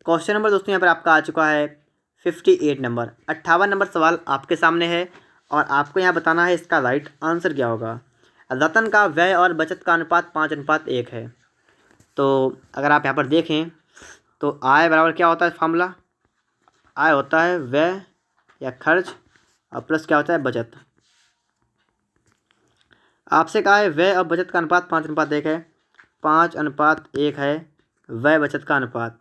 क्वेश्चन नंबर दोस्तों यहाँ पर आपका आ चुका है 58 नंबर। 58 नंबर सवाल आपके सामने है और आपको यहाँ बताना है इसका राइट आंसर क्या होगा। रतन का व्यय और बचत का अनुपात 5:1 है। तो अगर आप यहाँ पर देखें तो आय बराबर क्या होता है, फॉर्मूला आय होता है व्यय या खर्च और प्लस क्या होता है, बचत। आपसे कहा है व्यय और बचत का अनुपात 5:1 है। 5:1 है व्यय बचत का अनुपात।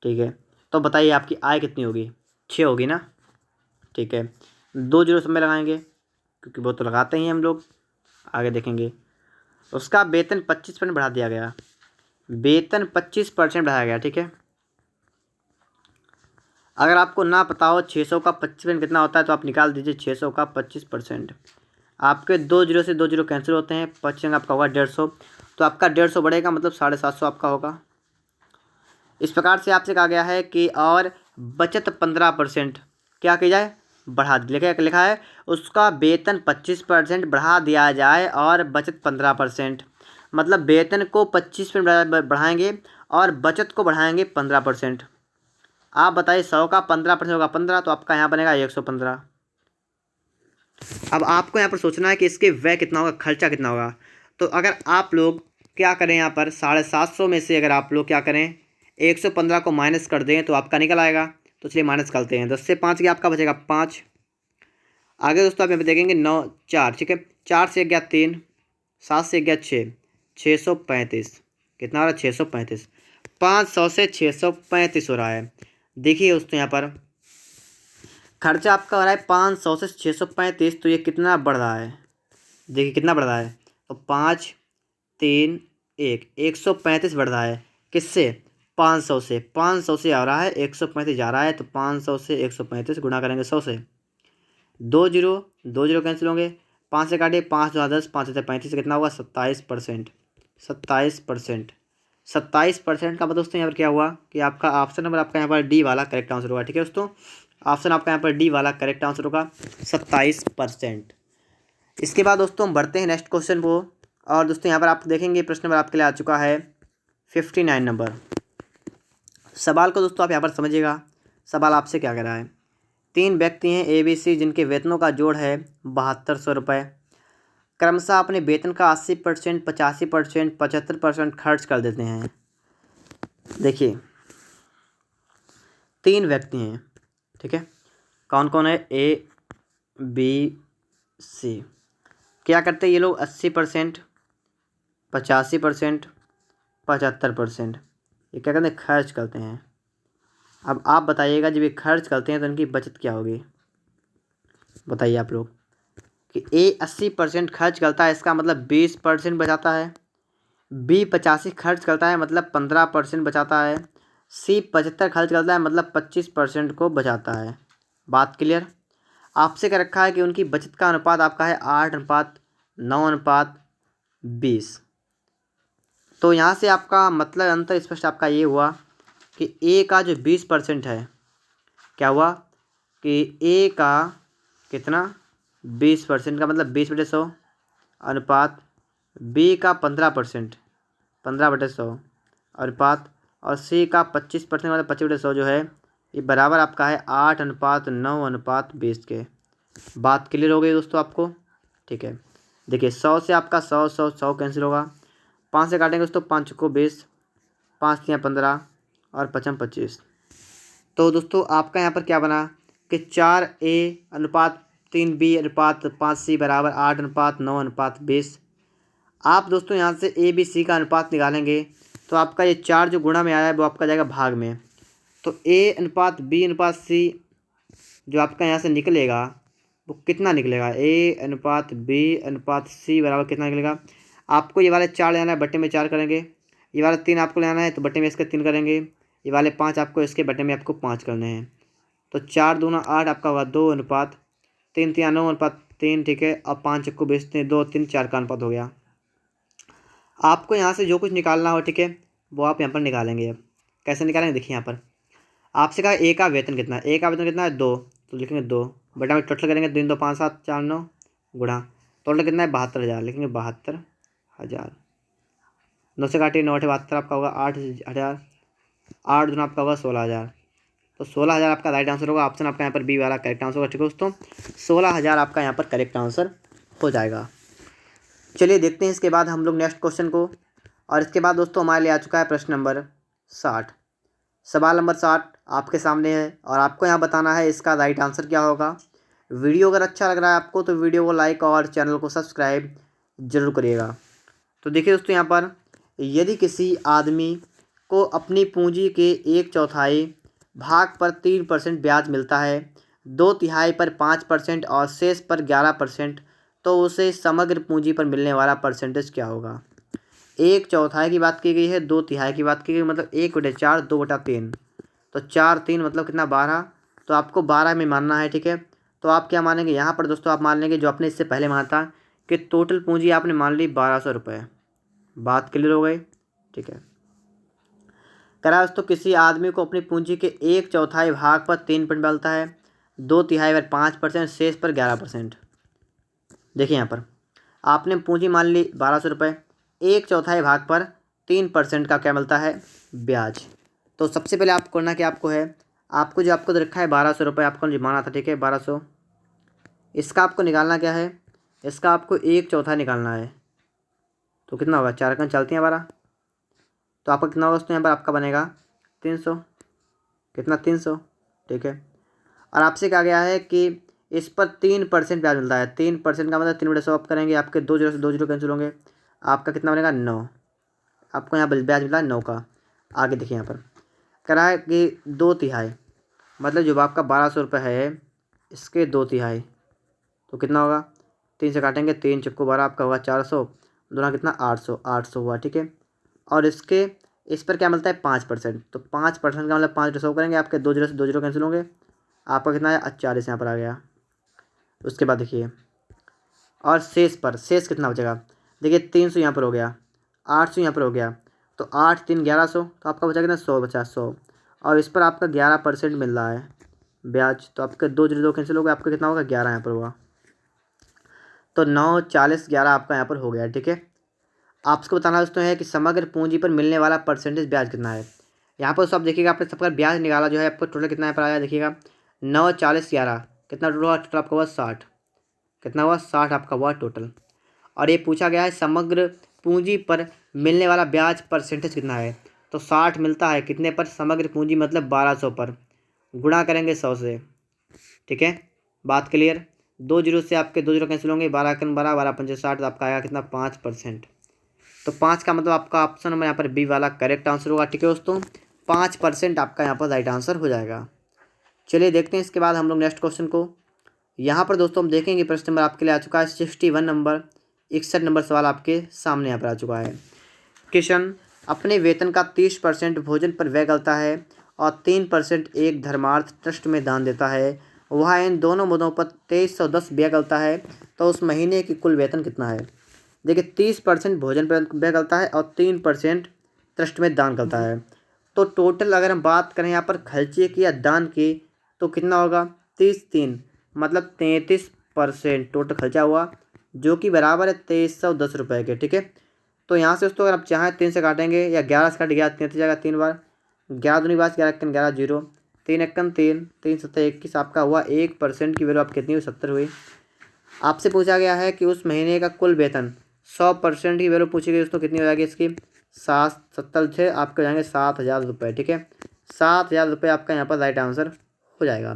ठीक है, तो बताइए आपकी आय कितनी होगी, 6 होगी ना। ठीक है, 2 जीरो समय लगाएंगे क्योंकि वो तो लगाते ही हम लोग। आगे देखेंगे उसका वेतन 25% बढ़ा दिया गया, वेतन 25% बढ़ाया गया। ठीक है, अगर आपको ना पता हो 600 का 25% कितना होता है तो आप निकाल दीजिए 600 का 25%। आपके 2 जीरो से 2 जीरो कैंसिल होते हैं, 25 आपका होगा 150, तो आपका 150 बढ़ेगा, मतलब 750 आपका होगा। इस प्रकार से आपसे कहा गया है कि और बचत 15% क्या की जाए, बढ़ा लिखा है उसका वेतन 25% बढ़ा दिया जाए और बचत 15%, मतलब वेतन को 25% बढ़ाएंगे और बचत को बढ़ाएंगे 15%। आप बताइए 100 का 15% होगा 15, तो आपका यहाँ बनेगा 115। अब आपको यहाँ पर सोचना है कि इसके व्यय कितना होगा, खर्चा कितना होगा। तो अगर आप लोग क्या करें, यहाँ पर 750 में से अगर आप लोग क्या करें 115 को माइनस कर दें तो आपका निकल आएगा। तो चलिए माइनस करते हैं, 10 से 5 गया आपका बचेगा 5। आगे दोस्तों आप यहाँ पर देखेंगे 9 4, ठीक है, 4 से 1 गया 3, 7 से 1 गया 6, 635। कितना हो रहा है, 635। 500 से 635 हो रहा है। देखिए दोस्तों यहाँ पर खर्चा आपका हो रहा है 500 से 635, तो ये कितना बढ़ रहा है, देखिए कितना बढ़ रहा है। तो 5 3 1 135 बढ़ रहा है, किससे, 500 से। 500 से आ रहा है 135 जा रहा है, तो 500 से 135 गुणा करेंगे 100 से। 2 जीरो कैंसिल होंगे, 5 से काटिए, 5 2 10, 5 से 35, कितना होगा 27%। 27%, 27% का मतलब दोस्तों यहाँ पर क्या हुआ कि आपका ऑप्शन नंबर आपका यहाँ पर डी वाला करेक्ट आंसर होगा। ठीक है दोस्तों, ऑप्शन आपका यहाँ पर डी वाला करेक्ट आंसर होगा 27%। इसके बाद दोस्तों हम बढ़ते हैं नेक्स्ट क्वेश्चन को। और दोस्तों यहाँ पर आप देखेंगे प्रश्न नंबर आपके लिए आ चुका है 59 नंबर। सवाल को दोस्तों आप यहाँ पर समझिएगा, सवाल आपसे क्या कह रहा है। 3 व्यक्ति हैं ABC जिनके वेतनों का जोड़ है 7200 रुपये, क्रमशः अपने वेतन का 80%, 85%, 75% खर्च कर देते हैं। देखिए 3 व्यक्ति हैं, ठीक है, कौन कौन है, ABC। क्या करते हैं ये लोग, 80%, 85%, 75% ये क्या करते हैं, खर्च करते हैं। अब आप बताइएगा जब ये खर्च करते हैं तो इनकी बचत क्या होगी। बताइए आप लोग कि A 80% खर्च करता है, इसका मतलब 20% बचाता है। B 85 खर्च करता है, मतलब 15% बचाता है। C 75 खर्च करता है, मतलब 25% को बचाता है। बात क्लियर। आपसे क्या रखा है कि उनकी बचत का अनुपात आपका है 8:9:20। तो यहाँ से आपका मतलब अंतर स्पष्ट आपका ये हुआ कि A का जो 20% है, क्या हुआ कि A का कितना 20% का मतलब 20/100 अनुपात B का 15%, 15/100 अनुपात, और सी का 25% मतलब 25/100 जो है ये बराबर आपका है 8:9:20 के। बात क्लियर हो गई दोस्तों आपको? ठीक है, देखिए 100 से आपका 100 कैंसिल होगा, 5 से काटेंगे दोस्तों, 5 को 20, 5 या 15 और 5 25। तो दोस्तों आपका यहाँ पर क्या बना कि 4A अनुपात 3B अनुपात 5C बराबर 8:9:20। आप दोस्तों यहाँ से ABC का अनुपात निकालेंगे तो आपका ये 4 जो गुणा में आया है वो आपका जाएगा भाग में। तो A/B/C जो आपका यहाँ से निकलेगा वो कितना निकलेगा, A/B/C बराबर कितना निकलेगा। आपको ये वाले 4 लेना है, बट्टे में 4 करेंगे। ये वाले 3 आपको लेना है तो बट्टे में इसके 3 करेंगे। ये वाले 5 आपको इसके बट्टे में आपको 5 करने हैं। तो 4 दूना 8 आपका होगा 2:3, 3 9:3, ठीक है। अब 5 को बेचते हैं, 2 3 4 का अनुपात हो गया। आपको यहाँ से जो कुछ निकालना हो, ठीक है, वो आप यहाँ पर निकालेंगे। अब कैसे निकालेंगे देखिए, यहाँ पर आपसे कहा ए का वेतन कितना है। ए का वेतन कितना है 2, तो लिखेंगे 2 बटा में टोटल करेंगे 3 2 5 7 4 9 गुणा टोटल कितना है 72,000, लिखेंगे 72,000। 9 से काटिए, 9 8 72 आपका होगा 8,000, 8 दूना आपका होगा 16,000। तो 16,000 आपका राइट आंसर होगा। ऑप्शन आपका यहाँ पर बी वाला करेक्ट आंसर होगा। ठीक है दोस्तों, 16,000 आपका यहाँ पर करेक्ट आंसर हो जाएगा। चलिए देखते हैं इसके बाद हम लोग नेक्स्ट क्वेश्चन को। और इसके बाद दोस्तों हमारे लिए आ चुका है प्रश्न नंबर 60। सवाल नंबर 60 आपके सामने है और आपको यहाँ बताना है इसका राइट आंसर क्या होगा। वीडियो अगर अच्छा लग रहा है आपको तो वीडियो को लाइक और चैनल को सब्सक्राइब जरूर करिएगा। तो देखिए दोस्तों, यहाँ पर यदि किसी आदमी को अपनी पूंजी के 1/4 भाग पर 3% ब्याज मिलता है, 2/3 पर 5% और शेष पर 11%, तो उसे समग्र पूंजी पर मिलने वाला परसेंटेज क्या होगा। 1/4 की बात की गई है, 2/3 की बात की गई, मतलब 1/4 2/3। तो 4 3 मतलब कितना 12। तो आपको 12 में मानना है, ठीक है। तो आप क्या मानेंगे यहाँ पर दोस्तों, आप मान लेंगे जो आपने इससे पहले माना था कि टोटल पूंजी आपने मान ली 1200 रुपये। बात क्लियर हो गई? ठीक है। करा दोस्तों, किसी आदमी को अपनी पूंजी के 1/4 भाग पर 3% मिलता है, 2/3 पर 5%, शेष पर 11%। देखिए यहाँ पर आपने पूंजी मान ली 1200 रुपये, 1/4 भाग पर 3% का क्या मिलता है ब्याज। तो सबसे पहले आपको करना क्या आपको है, आपको जो आपको रखा है 1200 रुपये आपको जो माना था, ठीक है 1200, इसका आपको निकालना क्या है, इसका आपको 1/4 निकालना है। तो कितना होगा, 4 का चलती हैं 12, तो आपका कितना होगा दोस्तों, यहाँ पर आपका बनेगा 300, कितना 300, ठीक है। और आपसे कहा गया है कि इस पर 3% ब्याज मिलता है। 3% का मतलब 3/100 आप करेंगे, आपके 2 0 से 2 0 कैंसिल होंगे, आपका कितना बनेगा 9। आपको यहाँ पर ब्याज मिला है 9 का। आगे देखिए यहाँ पर करा है कि 2/3 मतलब जो आपका 1200 रुपये है इसके 2/3, तो कितना होगा, 3 से काटेंगे, 3 चक्को 12 आपका होगा 400, दोनों कितना 800, 800 हुआ, ठीक है। और इसके इस पर क्या मिलता है 5%, तो 5% का मतलब 5/100 करेंगे, आपके 2 0 से 2 0 कैंसिल होंगे, आपका कितना है 40 यहाँ पर आ गया। उसके बाद देखिए, और शेष पर शेष कितना बचेगा, देखिए 300 यहाँ पर हो गया, 800 यहाँ पर हो गया, तो 8 3 1100, तो आपका बचा कितना 100 बचा 100। और इस पर आपका 11% मिल रहा है ब्याज, तो आपके 2 0 2 कैंसिल हो गया, आपका कितना होगा 11 यहाँ पर हुआ। तो 9 40 11 आपका यहाँ पर हो गया, ठीक है। आपको बताना दोस्तों है कि समग्र पूंजी पर मिलने वाला परसेंटेज ब्याज कितना है। यहाँ पर सब देखिएगा, आपने सबका ब्याज निकाला जो है आपको टोटल कितना यहाँ पर आया, देखिएगा 9 40 11 कितना टोटल हुआ, टोटल आपका हुआ 60, कितना हुआ 60 आपका हुआ टोटल। और ये पूछा गया है समग्र पूंजी पर मिलने वाला ब्याज परसेंटेज कितना है। तो 60 मिलता है कितने पर, समग्र पूंजी मतलब 1200 पर, गुणा करेंगे 100 से, ठीक है। बात क्लियर? 2 0 से आपके 2 0 कैंसिल होंगे, 12 कन 12 12 पंचे 60, तो आपका आएगा कितना 5%। तो 5 का मतलब आपका ऑप्शन नंबर यहाँ पर बी वाला करेक्ट आंसर होगा, ठीक है दोस्तों। 5% आपका यहाँ पर राइट आंसर हो जाएगा। चलिए देखते हैं इसके बाद हम लोग नेक्स्ट क्वेश्चन को। यहाँ पर दोस्तों हम देखेंगे प्रश्न नंबर आपके लिए आ चुका है 61 नंबर, 61 नंबर सवाल आपके सामने यहाँ पर आ चुका है। किशन अपने वेतन का 30% भोजन पर व्यय करता है और 3% एक धर्मार्थ ट्रस्ट में दान देता है। वह इन दोनों मुद्दों पर 2310 व्यय करता है, तो उस महीने की कुल वेतन कितना है। देखिए 30% भोजन पर व्यय करता है और 3% ट्रस्ट में दान करता है। तो टोटल अगर हम बात करें यहाँ पर खर्चे की या दान की, तो कितना होगा 30 3 मतलब 33% टोटल खर्चा हुआ, जो कि बराबर है 2310 रुपये के, ठीक है। तो यहाँ से दोस्तों अगर आप चाहें 3 से काटेंगे या 11 से काट गया 3 जाएगा 3 बार, 11 दूनी 22, 11 एकन 11, 0, 3 एकन 3, 3 सत्तर 21, आपका हुआ 1% की वैल्यू आप कितनी हुई 70 हुई। आपसे पूछा गया है कि उस महीने का कुल वेतन 100% की वैल्यू पूछी गई दोस्तों, कितनी हो जाएगी इसकी 7 आपके हो जाएंगे 7,000 रुपये। ठीक है, 7,000 रुपये आपका यहाँ पर राइट आंसर हो जाएगा।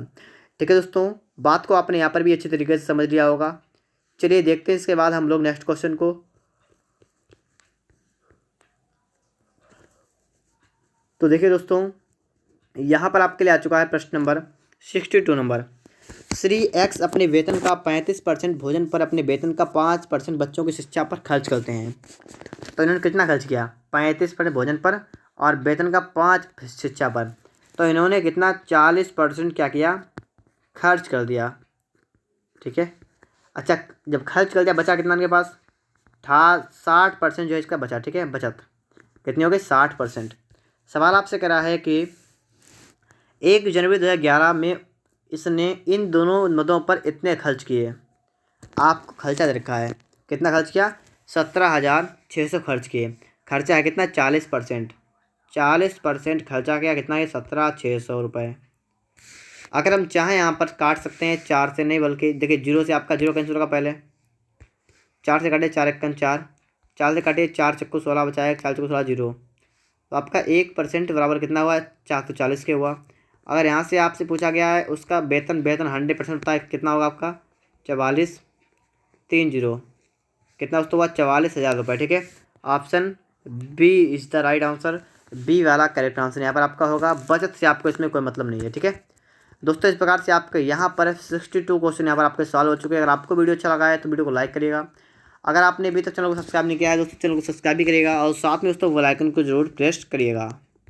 ठीक है दोस्तों, बात को आपने यहाँ पर भी अच्छी तरीके से समझ लिया होगा। चलिए देखते हैं इसके बाद हम लोग नेक्स्ट क्वेश्चन को। तो देखिए दोस्तों, यहाँ पर आपके लिए आ चुका है प्रश्न नंबर 62 नंबर। श्री एक्स अपने वेतन का 35% भोजन पर, अपने वेतन का 5% बच्चों की शिक्षा पर खर्च करते हैं। तो इन्होंने कितना खर्च किया, 35% भोजन पर और वेतन का 5 शिक्षा पर। तो इन्होंने कितना 40% क्या किया, खर्च कर दिया। ठीक है, अच्छा जब खर्च कर दिया बचा कितना इनके पास 60% जो है इसका बचा। ठीक है, बचत कितनी हो गई 60%। सवाल आपसे करा है कि 1 जनवरी 2011 में इसने इन दोनों मदों पर इतने खर्च किए। आपको खर्चा दे रखा है, कितना खर्च किया 17,600 खर्च किए। खर्चा है कितना 40%, 40% खर्चा किया कितना है 17,600 रुपये। अगर हम चाहें यहाँ पर काट सकते हैं 4 से, नहीं बल्कि देखिए 0 से आपका 0 कैंसिल होगा पहले, 4 से काटे 4 एकन 4, 4 से काटे 4 चक्कू 16 बचाए, 4 चक्कू 16 0। तो आपका 1% बराबर कितना हुआ 440 के हुआ। अगर यहाँ से आपसे पूछा गया है उसका वेतन 100% होता है, कितना होगा आपका 44,30 कितना दोस्तों हुआ 44,000 रुपये। ठीक है, option B is the right answer, B वाला करेक्ट आंसर यहाँ पर आपका होगा। बचत से आपको इसमें कोई मतलब नहीं है। ठीक है दोस्तों, इस प्रकार से आपके यहाँ पर 62 क्वेश्चन यहाँ पर आपके सॉल्व हो चुके हैं। अगर आपको वीडियो अच्छा लगा है तो वीडियो को लाइक करिएगा। अगर आपने अभी तक चैनल को सब्सक्राइब नहीं किया है दोस्तों, चैनल को सब्सक्राइब भी करिएगा और साथ में दोस्तों बेल आइकन को जरूर प्रेस करिएगा।